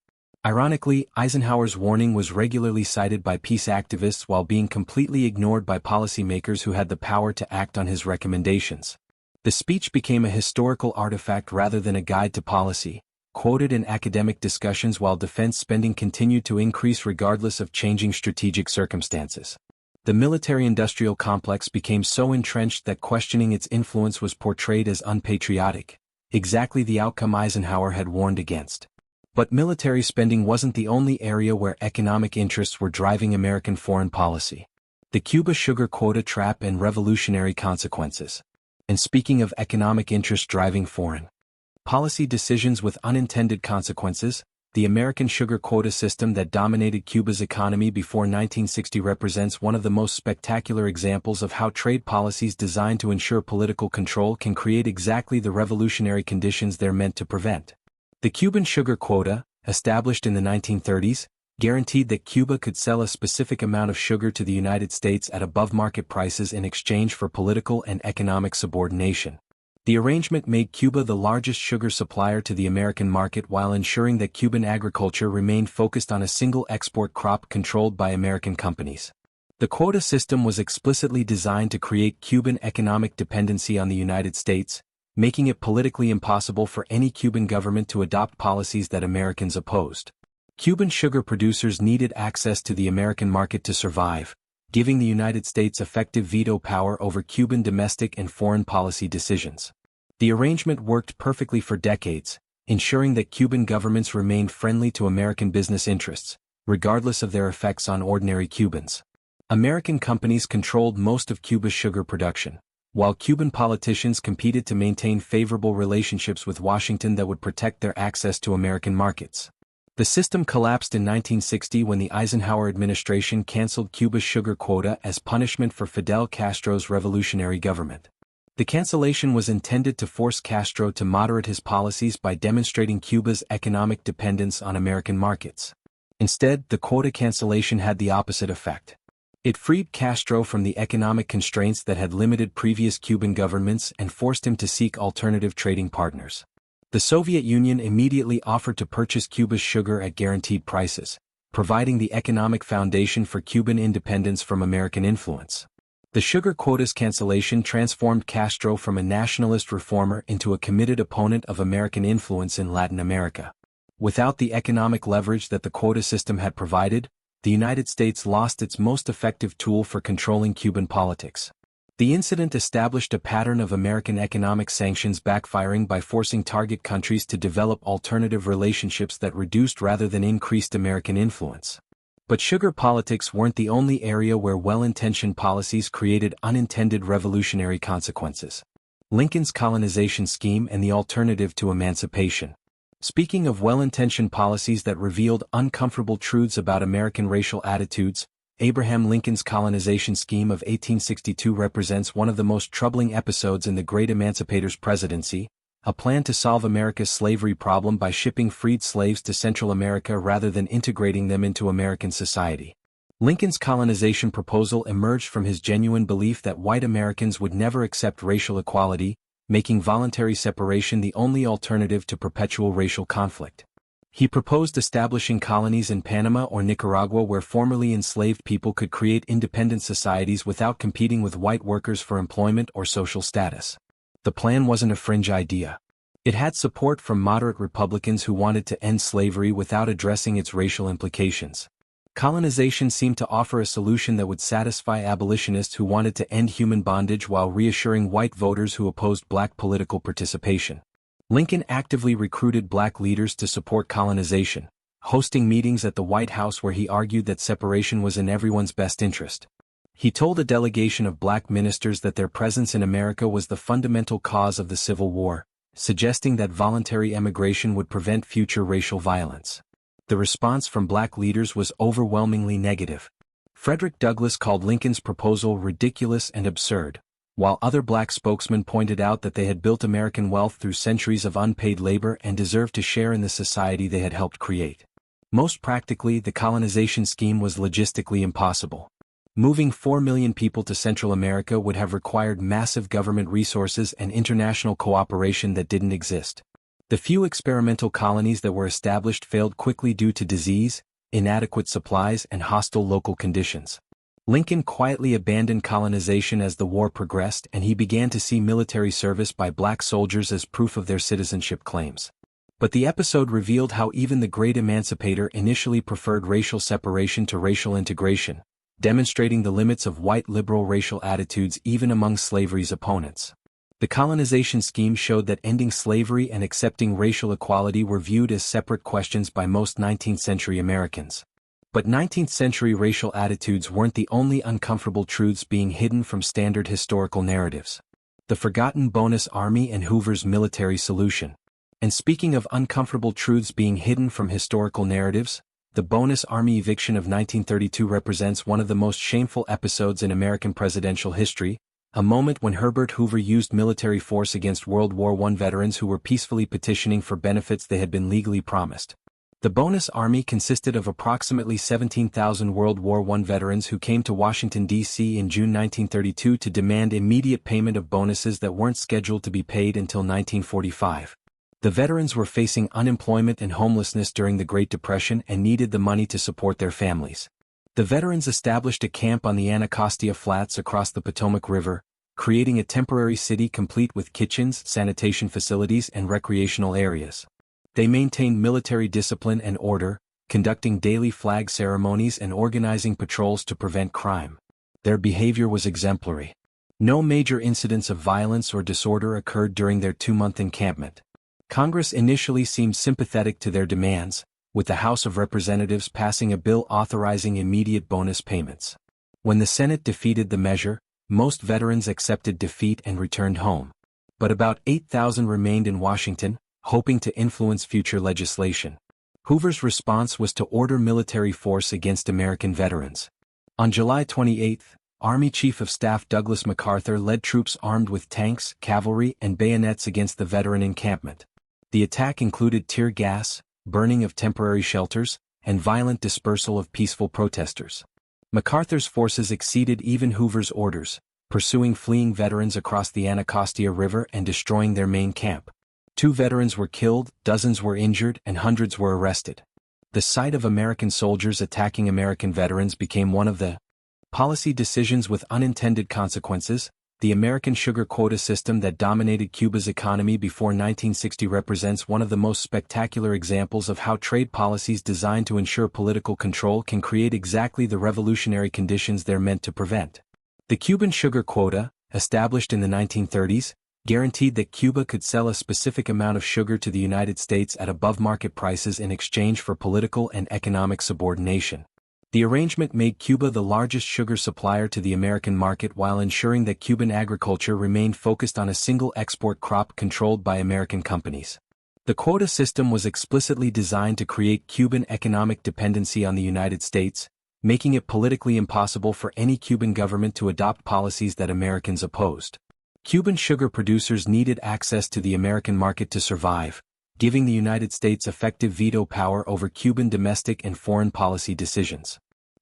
Ironically, Eisenhower's warning was regularly cited by peace activists while being completely ignored by policymakers who had the power to act on his recommendations. The speech became a historical artifact rather than a guide to policy, quoted in academic discussions while defense spending continued to increase regardless of changing strategic circumstances. The military-industrial complex became so entrenched that questioning its influence was portrayed as unpatriotic, exactly the outcome Eisenhower had warned against. But military spending wasn't the only area where economic interests were driving American foreign policy. The Cuba sugar quota trap and revolutionary consequences. And speaking of economic interest driving foreign policy decisions with unintended consequences, the American sugar quota system that dominated Cuba's economy before 1960 represents one of the most spectacular examples of how trade policies designed to ensure political control can create exactly the revolutionary conditions they're meant to prevent. The Cuban sugar quota, established in the 1930s, guaranteed that Cuba could sell a specific amount of sugar to the United States at above-market prices in exchange for political and economic subordination. The arrangement made Cuba the largest sugar supplier to the American market while ensuring that Cuban agriculture remained focused on a single export crop controlled by American companies. The quota system was explicitly designed to create Cuban economic dependency on the United States, making it politically impossible for any Cuban government to adopt policies that Americans opposed. Cuban sugar producers needed access to the American market to survive, giving the United States effective veto power over Cuban domestic and foreign policy decisions. The arrangement worked perfectly for decades, ensuring that Cuban governments remained friendly to American business interests, regardless of their effects on ordinary Cubans. American companies controlled most of Cuba's sugar production, while Cuban politicians competed to maintain favorable relationships with Washington that would protect their access to American markets. The system collapsed in 1960 when the Eisenhower administration canceled Cuba's sugar quota as punishment for Fidel Castro's revolutionary government. The cancellation was intended to force Castro to moderate his policies by demonstrating Cuba's economic dependence on American markets. Instead, the quota cancellation had the opposite effect. It freed Castro from the economic constraints that had limited previous Cuban governments and forced him to seek alternative trading partners. The Soviet Union immediately offered to purchase Cuba's sugar at guaranteed prices, providing the economic foundation for Cuban independence from American influence. The sugar quotas cancellation transformed Castro from a nationalist reformer into a committed opponent of American influence in Latin America. Without the economic leverage that the quota system had provided, the United States lost its most effective tool for controlling Cuban politics. The incident established a pattern of American economic sanctions backfiring by forcing target countries to develop alternative relationships that reduced rather than increased American influence. But sugar politics weren't the only area where well-intentioned policies created unintended revolutionary consequences. Lincoln's colonization scheme and the alternative to emancipation. Speaking of well-intentioned policies that revealed uncomfortable truths about American racial attitudes, Abraham Lincoln's colonization scheme of 1862 represents one of the most troubling episodes in the Great Emancipator's presidency, a plan to solve America's slavery problem by shipping freed slaves to Central America rather than integrating them into American society. Lincoln's colonization proposal emerged from his genuine belief that white Americans would never accept racial equality, making voluntary separation the only alternative to perpetual racial conflict. He proposed establishing colonies in Panama or Nicaragua where formerly enslaved people could create independent societies without competing with white workers for employment or social status. The plan wasn't a fringe idea. It had support from moderate Republicans who wanted to end slavery without addressing its racial implications. Colonization seemed to offer a solution that would satisfy abolitionists who wanted to end human bondage while reassuring white voters who opposed black political participation. Lincoln actively recruited black leaders to support colonization, hosting meetings at the White House where he argued that separation was in everyone's best interest. He told a delegation of black ministers that their presence in America was the fundamental cause of the Civil War, suggesting that voluntary emigration would prevent future racial violence. The response from black leaders was overwhelmingly negative. Frederick Douglass called Lincoln's proposal ridiculous and absurd, while other black spokesmen pointed out that they had built American wealth through centuries of unpaid labor and deserved to share in the society they had helped create. Most practically, the colonization scheme was logistically impossible. Moving 4 million people to Central America would have required massive government resources and international cooperation that didn't exist. The few experimental colonies that were established failed quickly due to disease, inadequate supplies, and hostile local conditions. Lincoln quietly abandoned colonization as the war progressed, and he began to see military service by black soldiers as proof of their citizenship claims. But the episode revealed how even the great emancipator initially preferred racial separation to racial integration, demonstrating the limits of white liberal racial attitudes even among slavery's opponents. The colonization scheme showed that ending slavery and accepting racial equality were viewed as separate questions by most 19th-century Americans. But 19th-century racial attitudes weren't the only uncomfortable truths being hidden from standard historical narratives. The forgotten bonus army and Hoover's military solution. And speaking of uncomfortable truths being hidden from historical narratives, the bonus army eviction of 1932 represents one of the most shameful episodes in American presidential history, a moment when Herbert Hoover used military force against World War I veterans who were peacefully petitioning for benefits they had been legally promised. The bonus army consisted of approximately 17,000 World War I veterans who came to Washington, D.C. in June 1932 to demand immediate payment of bonuses that weren't scheduled to be paid until 1945. The veterans were facing unemployment and homelessness during the Great Depression and needed the money to support their families. The veterans established a camp on the Anacostia Flats across the Potomac River, creating a temporary city complete with kitchens, sanitation facilities, and recreational areas. They maintained military discipline and order, conducting daily flag ceremonies and organizing patrols to prevent crime. Their behavior was exemplary. No major incidents of violence or disorder occurred during their 2-month encampment. Congress initially seemed sympathetic to their demands, with the House of Representatives passing a bill authorizing immediate bonus payments. When the Senate defeated the measure, most veterans accepted defeat and returned home. But about 8,000 remained in Washington, hoping to influence future legislation. Hoover's response was to order military force against American veterans. On July 28, Army Chief of Staff Douglas MacArthur led troops armed with tanks, cavalry, and bayonets against the veteran encampment. The attack included tear gas, burning of temporary shelters, and violent dispersal of peaceful protesters. MacArthur's forces exceeded even Hoover's orders, pursuing fleeing veterans across the Anacostia River and destroying their main camp. 2 veterans were killed, dozens were injured, and hundreds were arrested. The sight of American soldiers attacking American veterans became one of the policy decisions with unintended consequences. The American sugar quota system that dominated Cuba's economy before 1960 represents one of the most spectacular examples of how trade policies designed to ensure political control can create exactly the revolutionary conditions they're meant to prevent. The Cuban sugar quota, established in the 1930s, guaranteed that Cuba could sell a specific amount of sugar to the United States at above-market prices in exchange for political and economic subordination. The arrangement made Cuba the largest sugar supplier to the American market while ensuring that Cuban agriculture remained focused on a single export crop controlled by American companies. The quota system was explicitly designed to create Cuban economic dependency on the United States, making it politically impossible for any Cuban government to adopt policies that Americans opposed. Cuban sugar producers needed access to the American market to survive, giving the United States effective veto power over Cuban domestic and foreign policy decisions.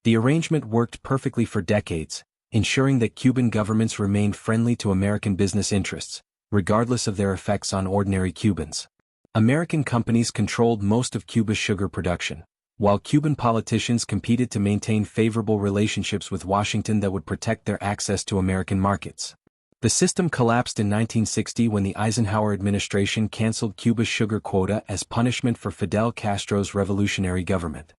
The arrangement worked perfectly for decades, ensuring that Cuban governments remained friendly to American business interests, regardless of their effects on ordinary Cubans. American companies controlled most of Cuba's sugar production, while Cuban politicians competed to maintain favorable relationships with Washington that would protect their access to American markets. The system collapsed in 1960 when the Eisenhower administration canceled Cuba's sugar quota as punishment for Fidel Castro's revolutionary government.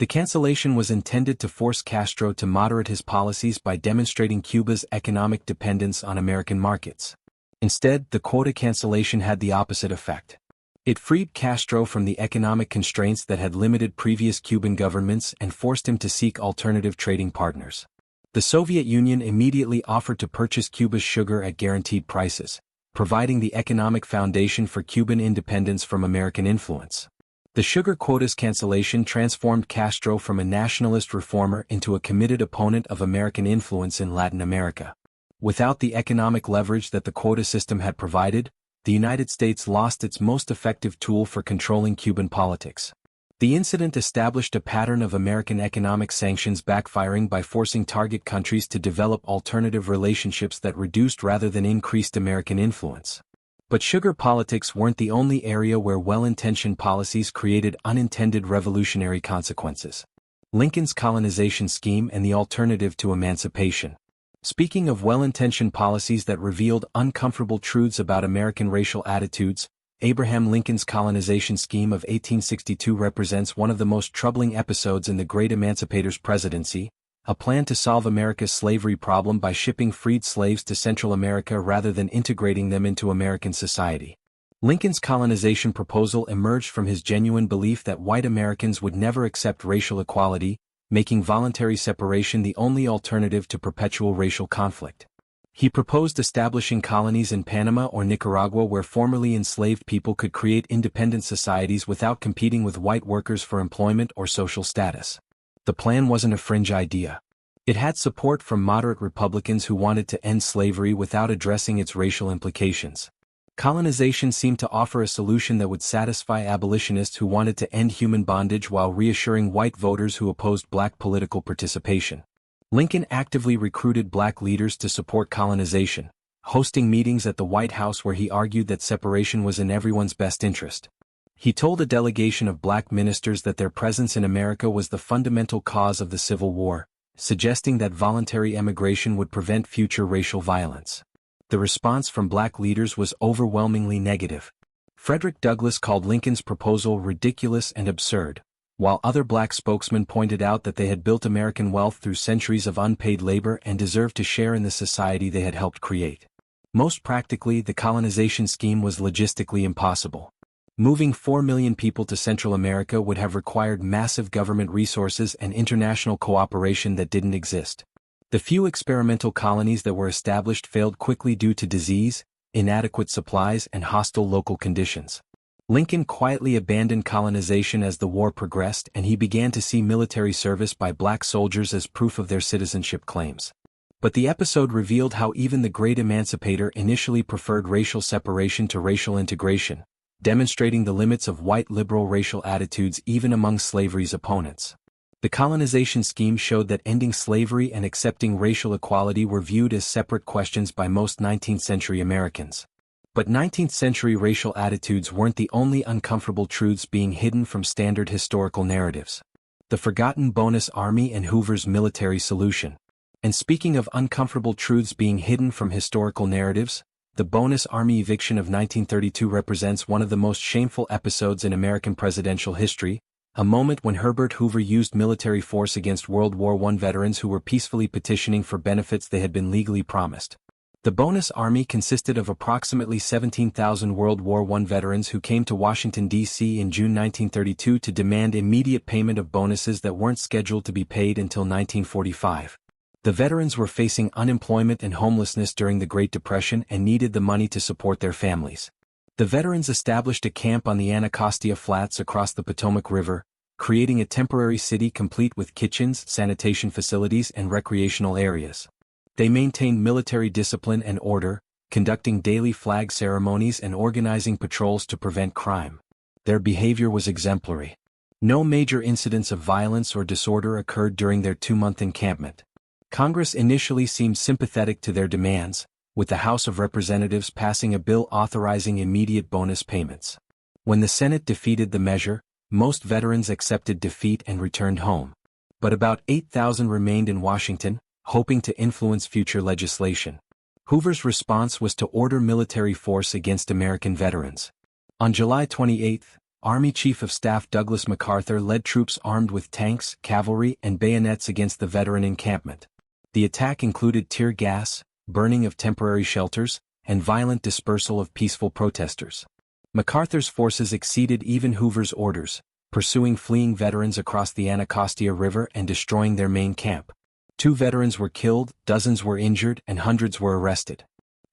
The cancellation was intended to force Castro to moderate his policies by demonstrating Cuba's economic dependence on American markets. Instead, the quota cancellation had the opposite effect. It freed Castro from the economic constraints that had limited previous Cuban governments and forced him to seek alternative trading partners. The Soviet Union immediately offered to purchase Cuba's sugar at guaranteed prices, providing the economic foundation for Cuban independence from American influence. The sugar quotas cancellation transformed Castro from a nationalist reformer into a committed opponent of American influence in Latin America. Without the economic leverage that the quota system had provided, the United States lost its most effective tool for controlling Cuban politics. The incident established a pattern of American economic sanctions backfiring by forcing target countries to develop alternative relationships that reduced rather than increased American influence. But sugar politics weren't the only area where well-intentioned policies created unintended revolutionary consequences. Lincoln's colonization scheme and the alternative to emancipation. Speaking of well-intentioned policies that revealed uncomfortable truths about American racial attitudes, Abraham Lincoln's colonization scheme of 1862 represents one of the most troubling episodes in the great emancipator's presidency, a plan to solve America's slavery problem by shipping freed slaves to Central America rather than integrating them into American society. Lincoln's colonization proposal emerged from his genuine belief that white Americans would never accept racial equality, making voluntary separation the only alternative to perpetual racial conflict. He proposed establishing colonies in Panama or Nicaragua where formerly enslaved people could create independent societies without competing with white workers for employment or social status. The plan wasn't a fringe idea. It had support from moderate Republicans who wanted to end slavery without addressing its racial implications. Colonization seemed to offer a solution that would satisfy abolitionists who wanted to end human bondage while reassuring white voters who opposed black political participation. Lincoln actively recruited black leaders to support colonization, hosting meetings at the White House where he argued that separation was in everyone's best interest. He told a delegation of black ministers that their presence in America was the fundamental cause of the Civil War, suggesting that voluntary emigration would prevent future racial violence. The response from black leaders was overwhelmingly negative. Frederick Douglass called Lincoln's proposal ridiculous and absurd, while other black spokesmen pointed out that they had built American wealth through centuries of unpaid labor and deserved to share in the society they had helped create. Most practically, the colonization scheme was logistically impossible. Moving 4 million people to Central America would have required massive government resources and international cooperation that didn't exist. The few experimental colonies that were established failed quickly due to disease, inadequate supplies, and hostile local conditions. Lincoln quietly abandoned colonization as the war progressed, and he began to see military service by black soldiers as proof of their citizenship claims. But the episode revealed how even the great emancipator initially preferred racial separation to racial integration, demonstrating the limits of white liberal racial attitudes even among slavery's opponents. The colonization scheme showed that ending slavery and accepting racial equality were viewed as separate questions by most 19th-century Americans. But 19th-century racial attitudes weren't the only uncomfortable truths being hidden from standard historical narratives. The forgotten bonus army and Hoover's military solution. And speaking of uncomfortable truths being hidden from historical narratives, the bonus army eviction of 1932 represents one of the most shameful episodes in American presidential history, a moment when Herbert Hoover used military force against World War I veterans who were peacefully petitioning for benefits they had been legally promised. The bonus army consisted of approximately 17,000 World War I veterans who came to Washington, D.C. in June 1932 to demand immediate payment of bonuses that weren't scheduled to be paid until 1945. The veterans were facing unemployment and homelessness during the Great Depression and needed the money to support their families. The veterans established a camp on the Anacostia Flats across the Potomac River, creating a temporary city complete with kitchens, sanitation facilities, and recreational areas. They maintained military discipline and order, conducting daily flag ceremonies and organizing patrols to prevent crime. Their behavior was exemplary. No major incidents of violence or disorder occurred during their 2-month encampment. Congress initially seemed sympathetic to their demands, with the House of Representatives passing a bill authorizing immediate bonus payments. When the Senate defeated the measure, most veterans accepted defeat and returned home. But about 8,000 remained in Washington, hoping to influence future legislation. Hoover's response was to order military force against American veterans. On July 28, Army Chief of Staff Douglas MacArthur led troops armed with tanks, cavalry, and bayonets against the veteran encampment. The attack included tear gas, burning of temporary shelters, and violent dispersal of peaceful protesters. MacArthur's forces exceeded even Hoover's orders, pursuing fleeing veterans across the Anacostia River and destroying their main camp. 2 veterans were killed, dozens were injured, and hundreds were arrested.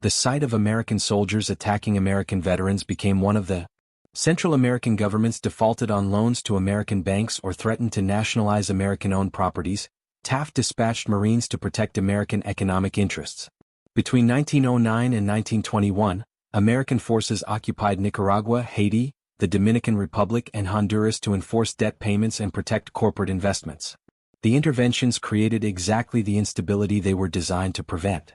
The sight of American soldiers attacking American veterans became one of the Central American governments defaulted on loans to American banks or threatened to nationalize American-owned properties. Taft dispatched Marines to protect American economic interests. Between 1909 and 1921, American forces occupied Nicaragua, Haiti, the Dominican Republic, and Honduras to enforce debt payments and protect corporate investments. The interventions created exactly the instability they were designed to prevent.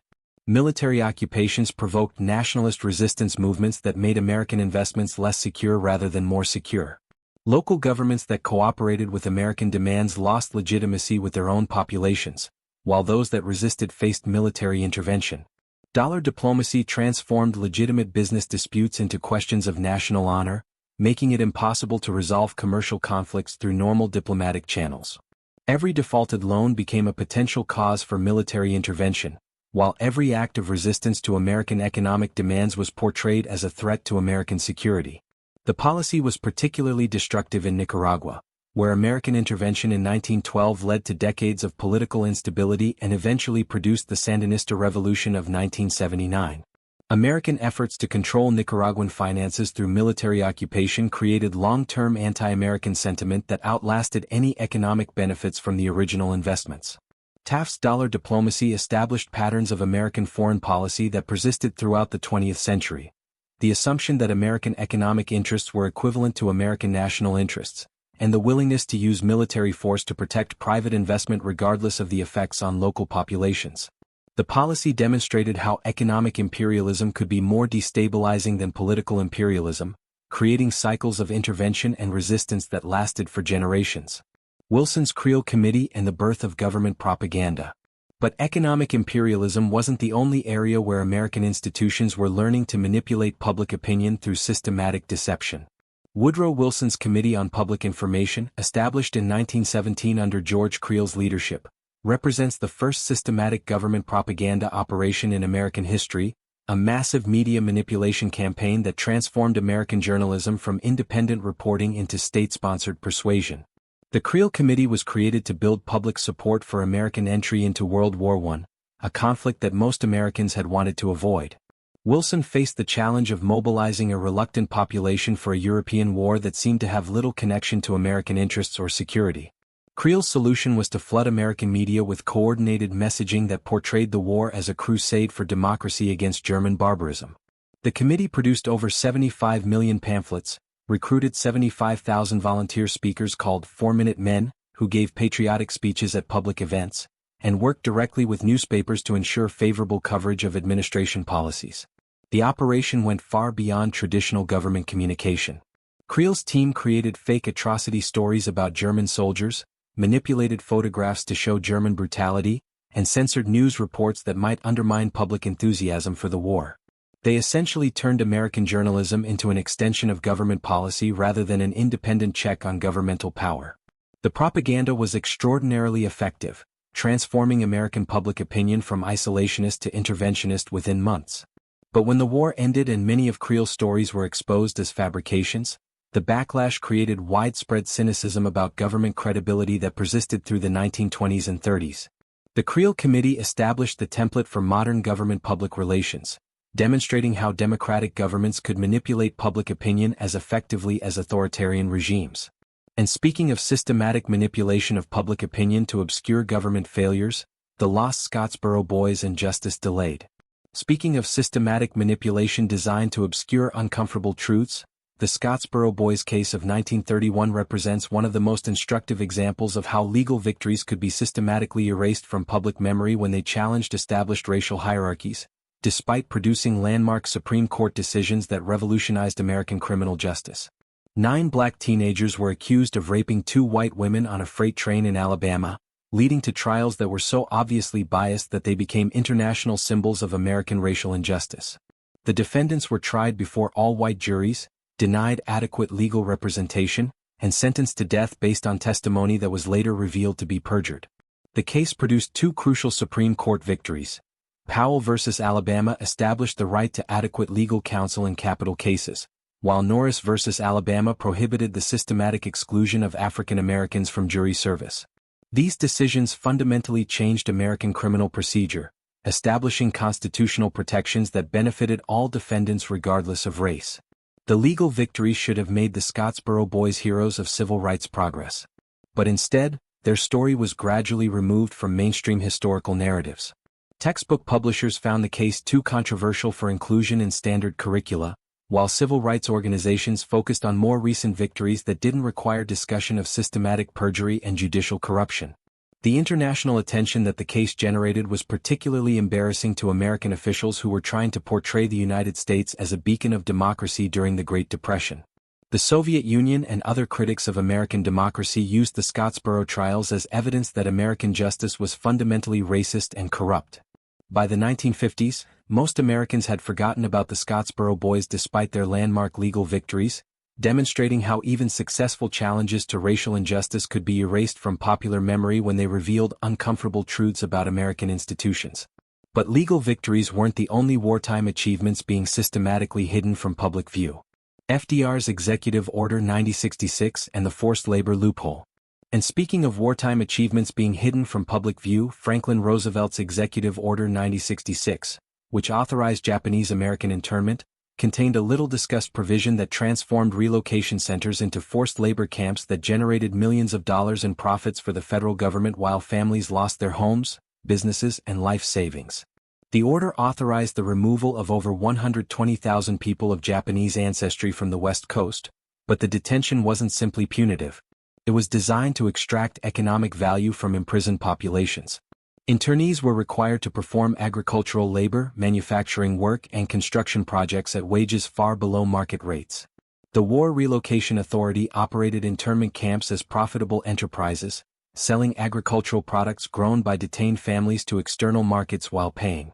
Military occupations provoked nationalist resistance movements that made American investments less secure rather than more secure. Local governments that cooperated with American demands lost legitimacy with their own populations, while those that resisted faced military intervention. Dollar diplomacy transformed legitimate business disputes into questions of national honor, making it impossible to resolve commercial conflicts through normal diplomatic channels. Every defaulted loan became a potential cause for military intervention, while every act of resistance to American economic demands was portrayed as a threat to American security. The policy was particularly destructive in Nicaragua, where American intervention in 1912 led to decades of political instability and eventually produced the Sandinista Revolution of 1979. American efforts to control Nicaraguan finances through military occupation created long-term anti-American sentiment that outlasted any economic benefits from the original investments. Taft's dollar diplomacy established patterns of American foreign policy that persisted throughout the 20th century. The assumption that American economic interests were equivalent to American national interests, and the willingness to use military force to protect private investment regardless of the effects on local populations. The policy demonstrated how economic imperialism could be more destabilizing than political imperialism, creating cycles of intervention and resistance that lasted for generations. Wilson's Creel Committee and the birth of government propaganda. But economic imperialism wasn't the only area where American institutions were learning to manipulate public opinion through systematic deception. Woodrow Wilson's Committee on Public Information, established in 1917 under George Creel's leadership, represents the first systematic government propaganda operation in American history, a massive media manipulation campaign that transformed American journalism from independent reporting into state-sponsored persuasion. The Creel Committee was created to build public support for American entry into World War I, a conflict that most Americans had wanted to avoid. Wilson faced the challenge of mobilizing a reluctant population for a European war that seemed to have little connection to American interests or security. Creel's solution was to flood American media with coordinated messaging that portrayed the war as a crusade for democracy against German barbarism. The committee produced over 75 million pamphlets, recruited 75,000 volunteer speakers called 4-Minute Men, who gave patriotic speeches at public events, and worked directly with newspapers to ensure favorable coverage of administration policies. The operation went far beyond traditional government communication. Creel's team created fake atrocity stories about German soldiers, manipulated photographs to show German brutality, and censored news reports that might undermine public enthusiasm for the war. They essentially turned American journalism into an extension of government policy rather than an independent check on governmental power. The propaganda was extraordinarily effective, transforming American public opinion from isolationist to interventionist within months. But when the war ended and many of Creel's stories were exposed as fabrications, the backlash created widespread cynicism about government credibility that persisted through the 1920s and 30s. The Creel Committee established the template for modern government public relations, demonstrating how democratic governments could manipulate public opinion as effectively as authoritarian regimes. And speaking of systematic manipulation of public opinion to obscure government failures, the lost Scottsboro Boys and justice delayed. Speaking of systematic manipulation designed to obscure uncomfortable truths, the Scottsboro Boys case of 1931 represents one of the most instructive examples of how legal victories could be systematically erased from public memory when they challenged established racial hierarchies, despite producing landmark Supreme Court decisions that revolutionized American criminal justice. 9 black teenagers were accused of raping 2 white women on a freight train in Alabama, leading to trials that were so obviously biased that they became international symbols of American racial injustice. The defendants were tried before all-white juries, denied adequate legal representation, and sentenced to death based on testimony that was later revealed to be perjured. The case produced two crucial Supreme Court victories. Powell v. Alabama established the right to adequate legal counsel in capital cases, while Norris v. Alabama prohibited the systematic exclusion of African Americans from jury service. These decisions fundamentally changed American criminal procedure, establishing constitutional protections that benefited all defendants regardless of race. The legal victories should have made the Scottsboro Boys heroes of civil rights progress. But instead, their story was gradually removed from mainstream historical narratives. Textbook publishers found the case too controversial for inclusion in standard curricula, while civil rights organizations focused on more recent victories that didn't require discussion of systematic perjury and judicial corruption. The international attention that the case generated was particularly embarrassing to American officials who were trying to portray the United States as a beacon of democracy during the Great Depression. The Soviet Union and other critics of American democracy used the Scottsboro trials as evidence that American justice was fundamentally racist and corrupt. By the 1950s, most Americans had forgotten about the Scottsboro Boys despite their landmark legal victories, demonstrating how even successful challenges to racial injustice could be erased from popular memory when they revealed uncomfortable truths about American institutions. But legal victories weren't the only wartime achievements being systematically hidden from public view. FDR's Executive Order 9066 and the forced labor loophole. And speaking of wartime achievements being hidden from public view, Franklin Roosevelt's Executive Order 9066, which authorized Japanese American internment, contained a little-discussed provision that transformed relocation centers into forced labor camps that generated millions of dollars in profits for the federal government while families lost their homes, businesses, and life savings. The order authorized the removal of over 120,000 people of Japanese ancestry from the West Coast, but the detention wasn't simply punitive. It was designed to extract economic value from imprisoned populations. Internees were required to perform agricultural labor, manufacturing work, and construction projects at wages far below market rates. The War Relocation Authority operated internment camps as profitable enterprises, selling agricultural products grown by detained families to external markets while paying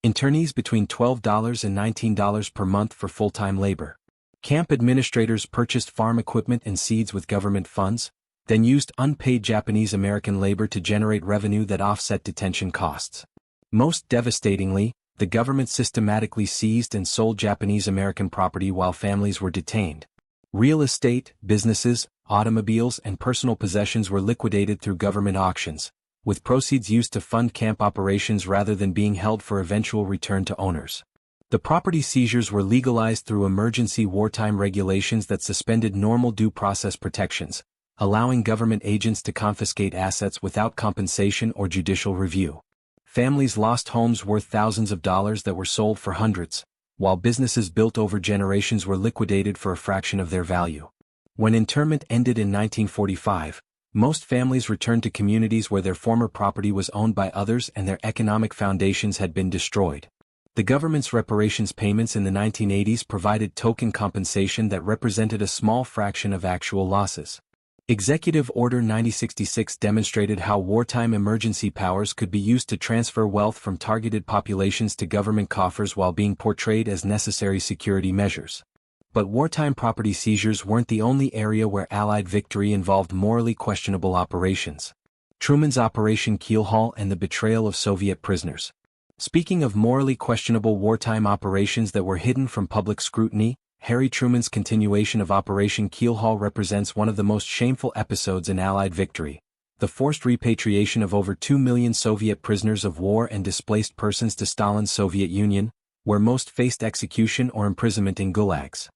internees between $12 and $19 per month for full-time labor. Camp administrators purchased farm equipment and seeds with government funds, then used unpaid Japanese American labor to generate revenue that offset detention costs. Most devastatingly, the government systematically seized and sold Japanese American property while families were detained. Real estate, businesses, automobiles, and personal possessions were liquidated through government auctions, with proceeds used to fund camp operations rather than being held for eventual return to owners. The property seizures were legalized through emergency wartime regulations that suspended normal due process protections, allowing government agents to confiscate assets without compensation or judicial review. Families lost homes worth thousands of dollars that were sold for hundreds, while businesses built over generations were liquidated for a fraction of their value. When internment ended in 1945, most families returned to communities where their former property was owned by others and their economic foundations had been destroyed. The government's reparations payments in the 1980s provided token compensation that represented a small fraction of actual losses. Executive Order 9066 demonstrated how wartime emergency powers could be used to transfer wealth from targeted populations to government coffers while being portrayed as necessary security measures. But wartime property seizures weren't the only area where Allied victory involved morally questionable operations. Truman's Operation Keelhaul and the betrayal of Soviet prisoners. Speaking of morally questionable wartime operations that were hidden from public scrutiny, Harry Truman's continuation of Operation Keelhaul represents one of the most shameful episodes in Allied victory, the forced repatriation of over 2 million Soviet prisoners of war and displaced persons to Stalin's Soviet Union, where most faced execution or imprisonment in gulags.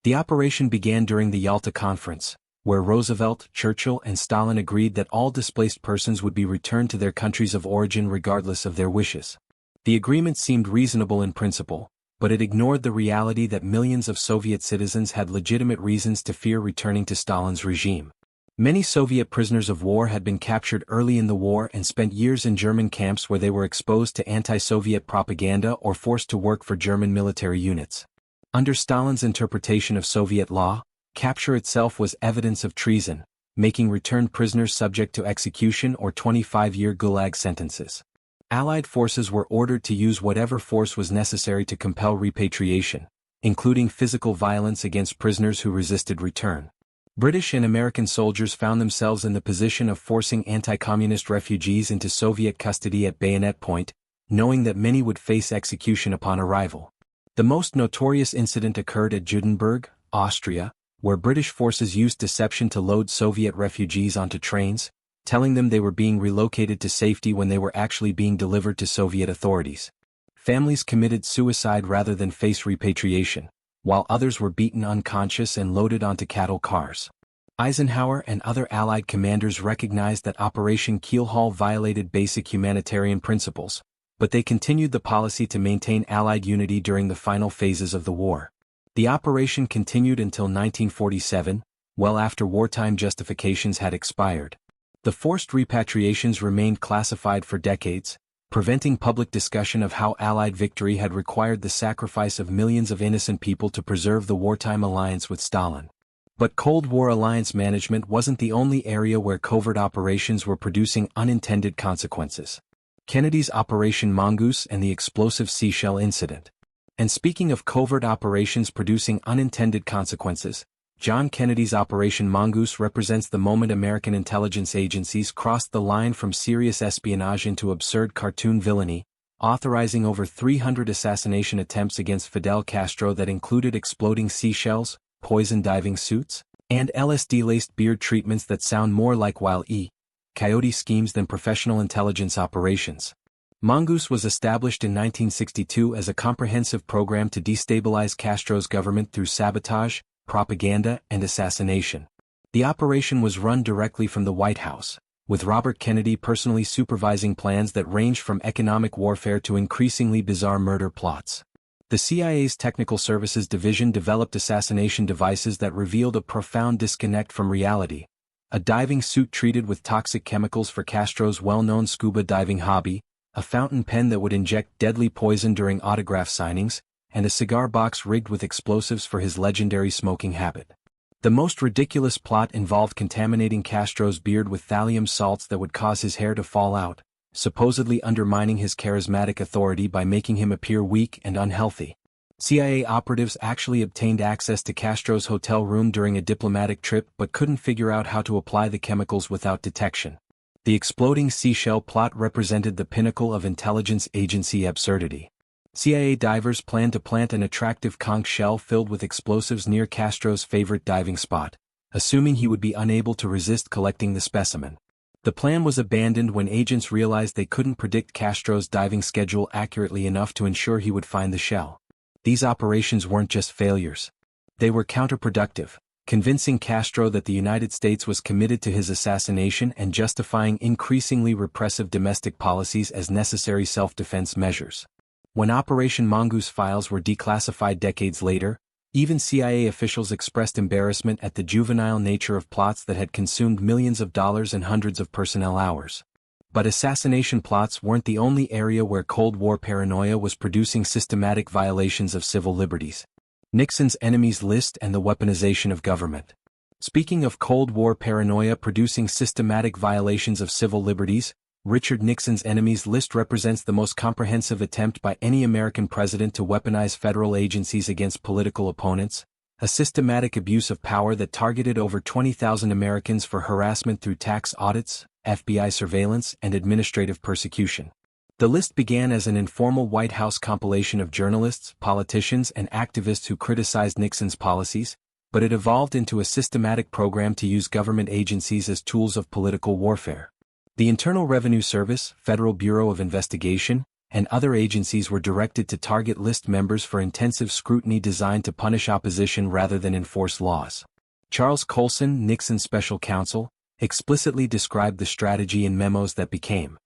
The operation began during the Yalta Conference, where Roosevelt, Churchill, and Stalin agreed that all displaced persons would be returned to their countries of origin regardless of their wishes. The agreement seemed reasonable in principle, but it ignored the reality that millions of Soviet citizens had legitimate reasons to fear returning to Stalin's regime. Many Soviet prisoners of war had been captured early in the war and spent years in German camps where they were exposed to anti-Soviet propaganda or forced to work for German military units. Under Stalin's interpretation of Soviet law, capture itself was evidence of treason, making returned prisoners subject to execution or 25-year gulag sentences. Allied forces were ordered to use whatever force was necessary to compel repatriation, including physical violence against prisoners who resisted return. British and American soldiers found themselves in the position of forcing anti-communist refugees into Soviet custody at bayonet point, knowing that many would face execution upon arrival. The most notorious incident occurred at Judenburg, Austria, where British forces used deception to load Soviet refugees onto trains, telling them they were being relocated to safety when they were actually being delivered to Soviet authorities. Families committed suicide rather than face repatriation, while others were beaten unconscious and loaded onto cattle cars. Eisenhower and other Allied commanders recognized that Operation Keelhaul violated basic humanitarian principles, but they continued the policy to maintain Allied unity during the final phases of the war. The operation continued until 1947, well after wartime justifications had expired. The forced repatriations remained classified for decades, preventing public discussion of how Allied victory had required the sacrifice of millions of innocent people to preserve the wartime alliance with Stalin. But Cold War alliance management wasn't the only area where covert operations were producing unintended consequences. Kennedy's Operation Mongoose and the explosive seashell incident. And speaking of covert operations producing unintended consequences, John Kennedy's Operation Mongoose represents the moment American intelligence agencies crossed the line from serious espionage into absurd cartoon villainy, authorizing over 300 assassination attempts against Fidel Castro that included exploding seashells, poison diving suits, and LSD-laced beard treatments that sound more like Wile E. Coyote schemes than professional intelligence operations. Mongoose was established in 1962 as a comprehensive program to destabilize Castro's government through sabotage, propaganda, and assassination. The operation was run directly from the White House, with Robert Kennedy personally supervising plans that ranged from economic warfare to increasingly bizarre murder plots. The CIA's Technical Services Division developed assassination devices that revealed a profound disconnect from reality. A diving suit treated with toxic chemicals for Castro's well-known scuba diving hobby, a fountain pen that would inject deadly poison during autograph signings, and a cigar box rigged with explosives for his legendary smoking habit. The most ridiculous plot involved contaminating Castro's beard with thallium salts that would cause his hair to fall out, supposedly undermining his charismatic authority by making him appear weak and unhealthy. CIA operatives actually obtained access to Castro's hotel room during a diplomatic trip but couldn't figure out how to apply the chemicals without detection. The exploding seashell plot represented the pinnacle of intelligence agency absurdity. CIA divers planned to plant an attractive conch shell filled with explosives near Castro's favorite diving spot, assuming he would be unable to resist collecting the specimen. The plan was abandoned when agents realized they couldn't predict Castro's diving schedule accurately enough to ensure he would find the shell. These operations weren't just failures. They were counterproductive, convincing Castro that the United States was committed to his assassination and justifying increasingly repressive domestic policies as necessary self-defense measures. When Operation Mongoose files were declassified decades later, even CIA officials expressed embarrassment at the juvenile nature of plots that had consumed millions of dollars and hundreds of personnel hours. But assassination plots weren't the only area where Cold War paranoia was producing systematic violations of civil liberties. Nixon's enemies list and the weaponization of government. Speaking of Cold War paranoia producing systematic violations of civil liberties, Richard Nixon's enemies list represents the most comprehensive attempt by any American president to weaponize federal agencies against political opponents, a systematic abuse of power that targeted over 20,000 Americans for harassment through tax audits, FBI surveillance, and administrative persecution. The list began as an informal White House compilation of journalists, politicians, and activists who criticized Nixon's policies, but it evolved into a systematic program to use government agencies as tools of political warfare. The Internal Revenue Service, Federal Bureau of Investigation, and other agencies were directed to target list members for intensive scrutiny designed to punish opposition rather than enforce laws. Charles Colson, Nixon's special counsel, explicitly described the strategy in memos that became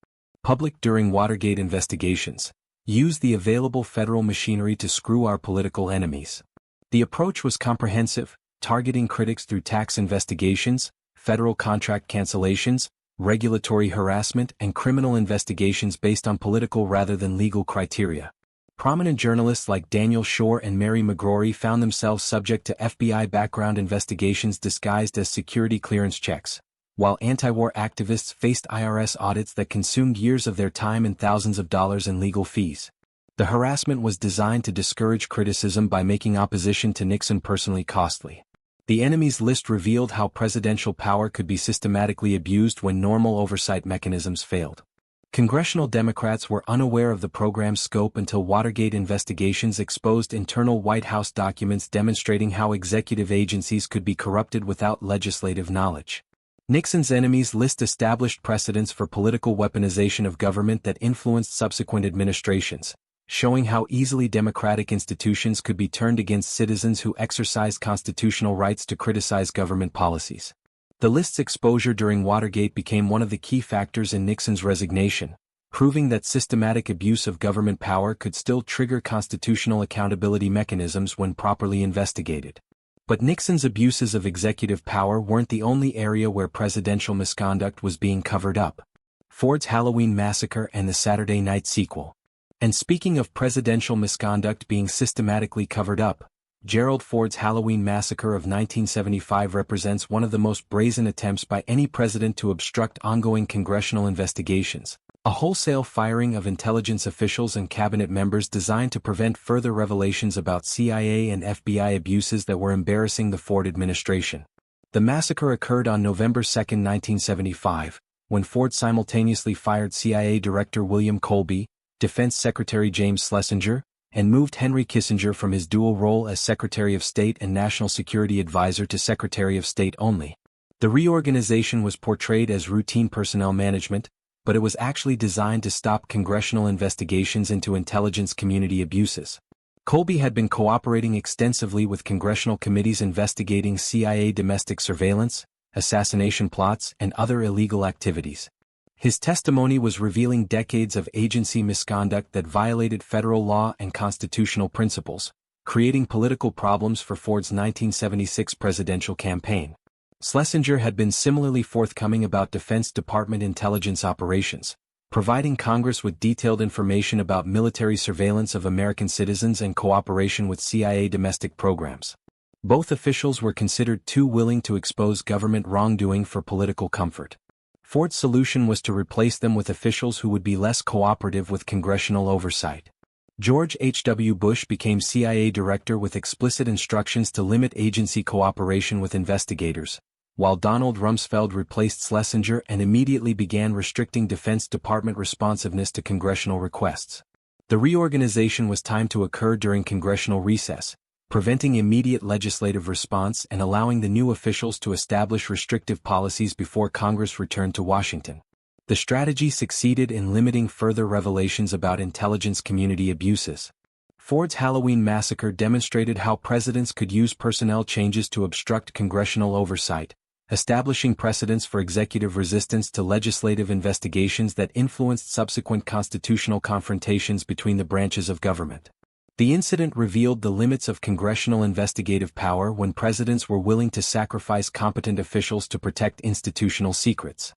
public during Watergate investigations. Use the available federal machinery to screw our political enemies. The approach was comprehensive, targeting critics through tax investigations, federal contract cancellations, regulatory harassment, and criminal investigations based on political rather than legal criteria. Prominent journalists like Daniel Shore and Mary McGrory found themselves subject to FBI background investigations disguised as security clearance checks, while anti-war activists faced IRS audits that consumed years of their time and thousands of dollars in legal fees. The harassment was designed to discourage criticism by making opposition to Nixon personally costly. The enemies list revealed how presidential power could be systematically abused when normal oversight mechanisms failed. Congressional Democrats were unaware of the program's scope until Watergate investigations exposed internal White House documents demonstrating how executive agencies could be corrupted without legislative knowledge. Nixon's enemies list established precedents for political weaponization of government that influenced subsequent administrations, showing how easily democratic institutions could be turned against citizens who exercised constitutional rights to criticize government policies. The list's exposure during Watergate became one of the key factors in Nixon's resignation, proving that systematic abuse of government power could still trigger constitutional accountability mechanisms when properly investigated. But Nixon's abuses of executive power weren't the only area where presidential misconduct was being covered up. Ford's Halloween Massacre and the Saturday Night sequel. And speaking of presidential misconduct being systematically covered up, Gerald Ford's Halloween Massacre of 1975 represents one of the most brazen attempts by any president to obstruct ongoing congressional investigations, a wholesale firing of intelligence officials and cabinet members designed to prevent further revelations about CIA and FBI abuses that were embarrassing the Ford administration. The massacre occurred on November 2, 1975, when Ford simultaneously fired CIA Director William Colby, Defense Secretary James Schlesinger, and moved Henry Kissinger from his dual role as Secretary of State and National Security Advisor to Secretary of State only. The reorganization was portrayed as routine personnel management, but it was actually designed to stop congressional investigations into intelligence community abuses. Colby had been cooperating extensively with congressional committees investigating CIA domestic surveillance, assassination plots, and other illegal activities. His testimony was revealing decades of agency misconduct that violated federal law and constitutional principles, creating political problems for Ford's 1976 presidential campaign. Schlesinger had been similarly forthcoming about Defense Department intelligence operations, providing Congress with detailed information about military surveillance of American citizens and cooperation with CIA domestic programs. Both officials were considered too willing to expose government wrongdoing for political comfort. Ford's solution was to replace them with officials who would be less cooperative with congressional oversight. George H.W. Bush became CIA director with explicit instructions to limit agency cooperation with investigators, while Donald Rumsfeld replaced Schlesinger and immediately began restricting Defense Department responsiveness to congressional requests. The reorganization was timed to occur during congressional recess, preventing immediate legislative response and allowing the new officials to establish restrictive policies before Congress returned to Washington. The strategy succeeded in limiting further revelations about intelligence community abuses. Ford's Halloween Massacre demonstrated how presidents could use personnel changes to obstruct congressional oversight, establishing precedents for executive resistance to legislative investigations that influenced subsequent constitutional confrontations between the branches of government. The incident revealed the limits of congressional investigative power when presidents were willing to sacrifice competent officials to protect institutional secrets.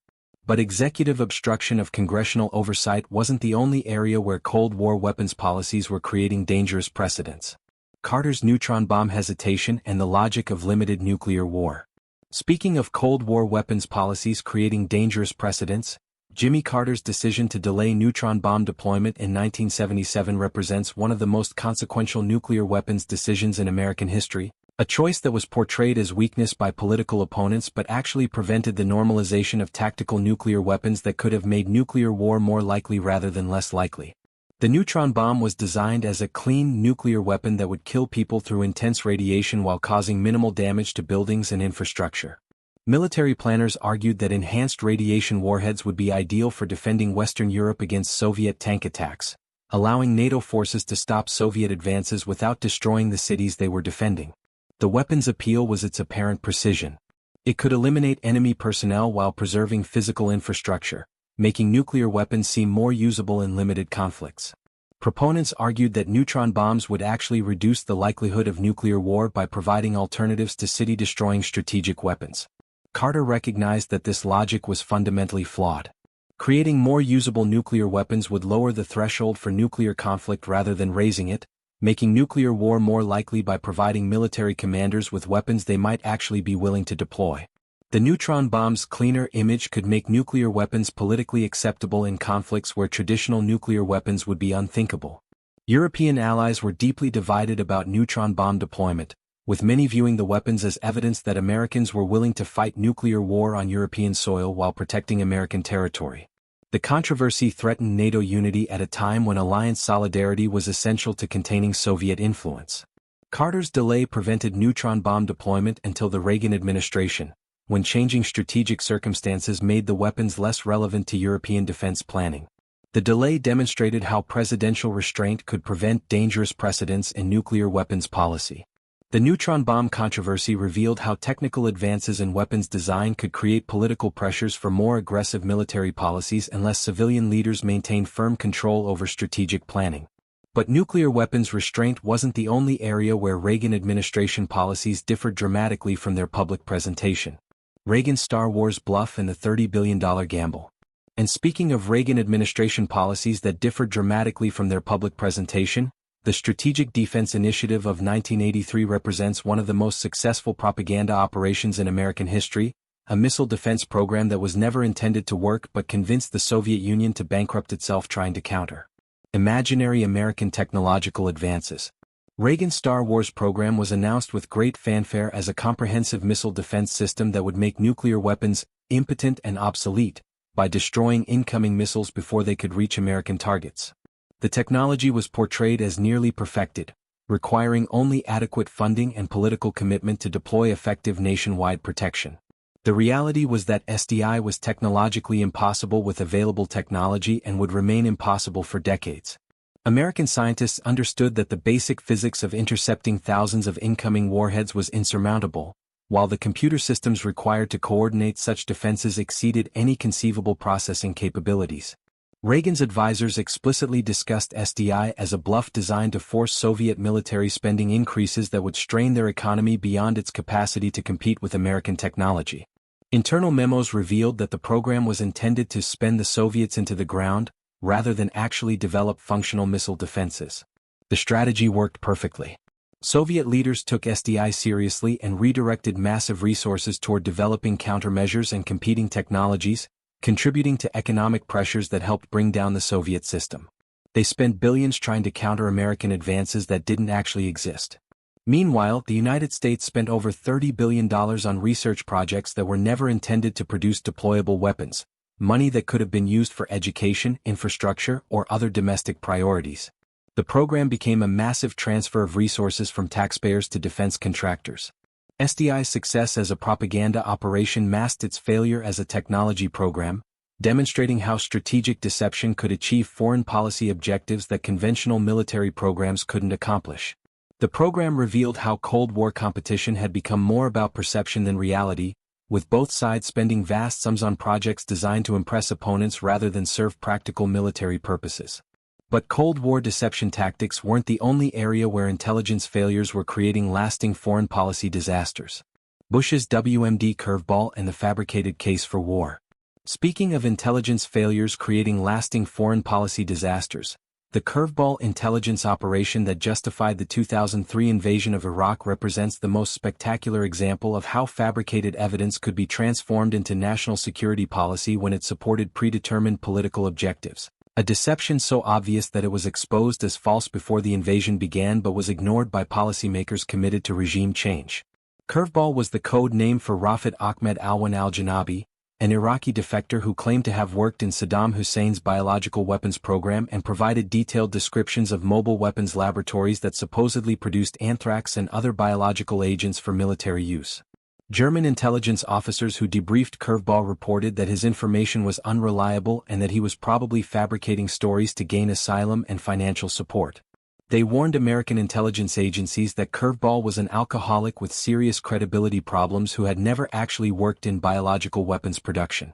But executive obstruction of congressional oversight wasn't the only area where Cold War weapons policies were creating dangerous precedents. Carter's neutron bomb hesitation and the logic of limited nuclear war. Speaking of Cold War weapons policies creating dangerous precedents, Jimmy Carter's decision to delay neutron bomb deployment in 1977 represents one of the most consequential nuclear weapons decisions in American history, a choice that was portrayed as weakness by political opponents but actually prevented the normalization of tactical nuclear weapons that could have made nuclear war more likely rather than less likely. The neutron bomb was designed as a clean nuclear weapon that would kill people through intense radiation while causing minimal damage to buildings and infrastructure. Military planners argued that enhanced radiation warheads would be ideal for defending Western Europe against Soviet tank attacks, allowing NATO forces to stop Soviet advances without destroying the cities they were defending. The weapon's appeal was its apparent precision. It could eliminate enemy personnel while preserving physical infrastructure, making nuclear weapons seem more usable in limited conflicts. Proponents argued that neutron bombs would actually reduce the likelihood of nuclear war by providing alternatives to city-destroying strategic weapons. Carter recognized that this logic was fundamentally flawed. Creating more usable nuclear weapons would lower the threshold for nuclear conflict rather than raising it, making nuclear war more likely by providing military commanders with weapons they might actually be willing to deploy. The neutron bomb's cleaner image could make nuclear weapons politically acceptable in conflicts where traditional nuclear weapons would be unthinkable. European allies were deeply divided about neutron bomb deployment, with many viewing the weapons as evidence that Americans were willing to fight nuclear war on European soil while protecting American territory. The controversy threatened NATO unity at a time when alliance solidarity was essential to containing Soviet influence. Carter's delay prevented neutron bomb deployment until the Reagan administration, when changing strategic circumstances made the weapons less relevant to European defense planning. The delay demonstrated how presidential restraint could prevent dangerous precedents in nuclear weapons policy. The neutron bomb controversy revealed how technical advances in weapons design could create political pressures for more aggressive military policies unless civilian leaders maintained firm control over strategic planning. But nuclear weapons restraint wasn't the only area where Reagan administration policies differed dramatically from their public presentation. Reagan's Star Wars bluff and the $30 billion gamble. And speaking of Reagan administration policies that differed dramatically from their public presentation, the Strategic Defense Initiative of 1983 represents one of the most successful propaganda operations in American history, a missile defense program that was never intended to work but convinced the Soviet Union to bankrupt itself trying to counter imaginary American technological advances. Reagan's Star Wars program was announced with great fanfare as a comprehensive missile defense system that would make nuclear weapons impotent and obsolete by destroying incoming missiles before they could reach American targets. The technology was portrayed as nearly perfected, requiring only adequate funding and political commitment to deploy effective nationwide protection. The reality was that SDI was technologically impossible with available technology and would remain impossible for decades. American scientists understood that the basic physics of intercepting thousands of incoming warheads was insurmountable, while the computer systems required to coordinate such defenses exceeded any conceivable processing capabilities. Reagan's advisors explicitly discussed SDI as a bluff designed to force Soviet military spending increases that would strain their economy beyond its capacity to compete with American technology. Internal memos revealed that the program was intended to spend the Soviets into the ground, rather than actually develop functional missile defenses. The strategy worked perfectly. Soviet leaders took SDI seriously and redirected massive resources toward developing countermeasures and competing technologies, contributing to economic pressures that helped bring down the Soviet system. They spent billions trying to counter American advances that didn't actually exist. Meanwhile, the United States spent over $30 billion on research projects that were never intended to produce deployable weapons, money that could have been used for education, infrastructure, or other domestic priorities. The program became a massive transfer of resources from taxpayers to defense contractors. SDI's success as a propaganda operation masked its failure as a technology program, demonstrating how strategic deception could achieve foreign policy objectives that conventional military programs couldn't accomplish. The program revealed how Cold War competition had become more about perception than reality, with both sides spending vast sums on projects designed to impress opponents rather than serve practical military purposes. But Cold War deception tactics weren't the only area where intelligence failures were creating lasting foreign policy disasters. Bush's WMD curveball and the fabricated case for war. Speaking of intelligence failures creating lasting foreign policy disasters, the curveball intelligence operation that justified the 2003 invasion of Iraq represents the most spectacular example of how fabricated evidence could be transformed into national security policy when it supported predetermined political objectives. A deception so obvious that it was exposed as false before the invasion began but was ignored by policymakers committed to regime change. Curveball was the code name for Rafat Ahmed Alwan al-Janabi, an Iraqi defector who claimed to have worked in Saddam Hussein's biological weapons program and provided detailed descriptions of mobile weapons laboratories that supposedly produced anthrax and other biological agents for military use. German intelligence officers who debriefed Curveball reported that his information was unreliable and that he was probably fabricating stories to gain asylum and financial support. They warned American intelligence agencies that Curveball was an alcoholic with serious credibility problems who had never actually worked in biological weapons production.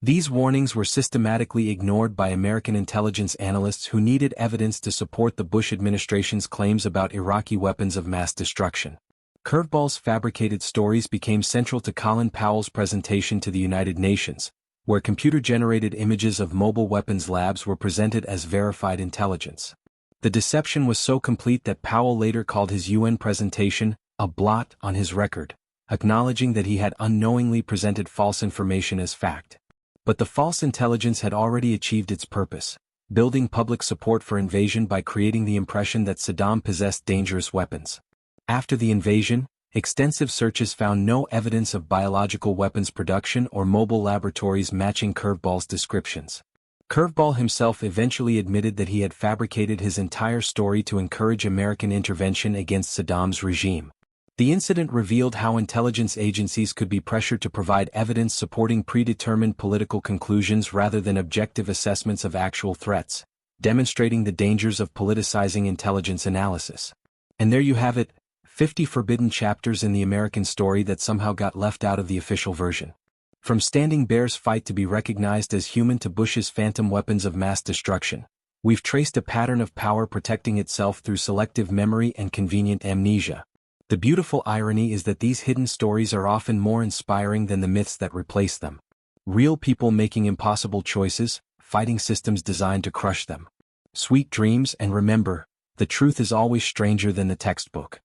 These warnings were systematically ignored by American intelligence analysts who needed evidence to support the Bush administration's claims about Iraqi weapons of mass destruction. Curveball's fabricated stories became central to Colin Powell's presentation to the United Nations, where computer-generated images of mobile weapons labs were presented as verified intelligence. The deception was so complete that Powell later called his UN presentation a blot on his record, acknowledging that he had unknowingly presented false information as fact. But the false intelligence had already achieved its purpose. building public support for invasion by creating the impression that Saddam possessed dangerous weapons. After the invasion, extensive searches found no evidence of biological weapons production or mobile laboratories matching Curveball's descriptions. Curveball himself eventually admitted that he had fabricated his entire story to encourage American intervention against Saddam's regime. The incident revealed how intelligence agencies could be pressured to provide evidence supporting predetermined political conclusions rather than objective assessments of actual threats, demonstrating the dangers of politicizing intelligence analysis. And there you have it, 50 forbidden chapters in the American story that somehow got left out of the official version. From Standing Bear's fight to be recognized as human to Bush's phantom weapons of mass destruction, we've traced a pattern of power protecting itself through selective memory and convenient amnesia. The beautiful irony is that these hidden stories are often more inspiring than the myths that replace them. Real people making impossible choices, fighting systems designed to crush them. Sweet dreams, and remember, the truth is always stranger than the textbook.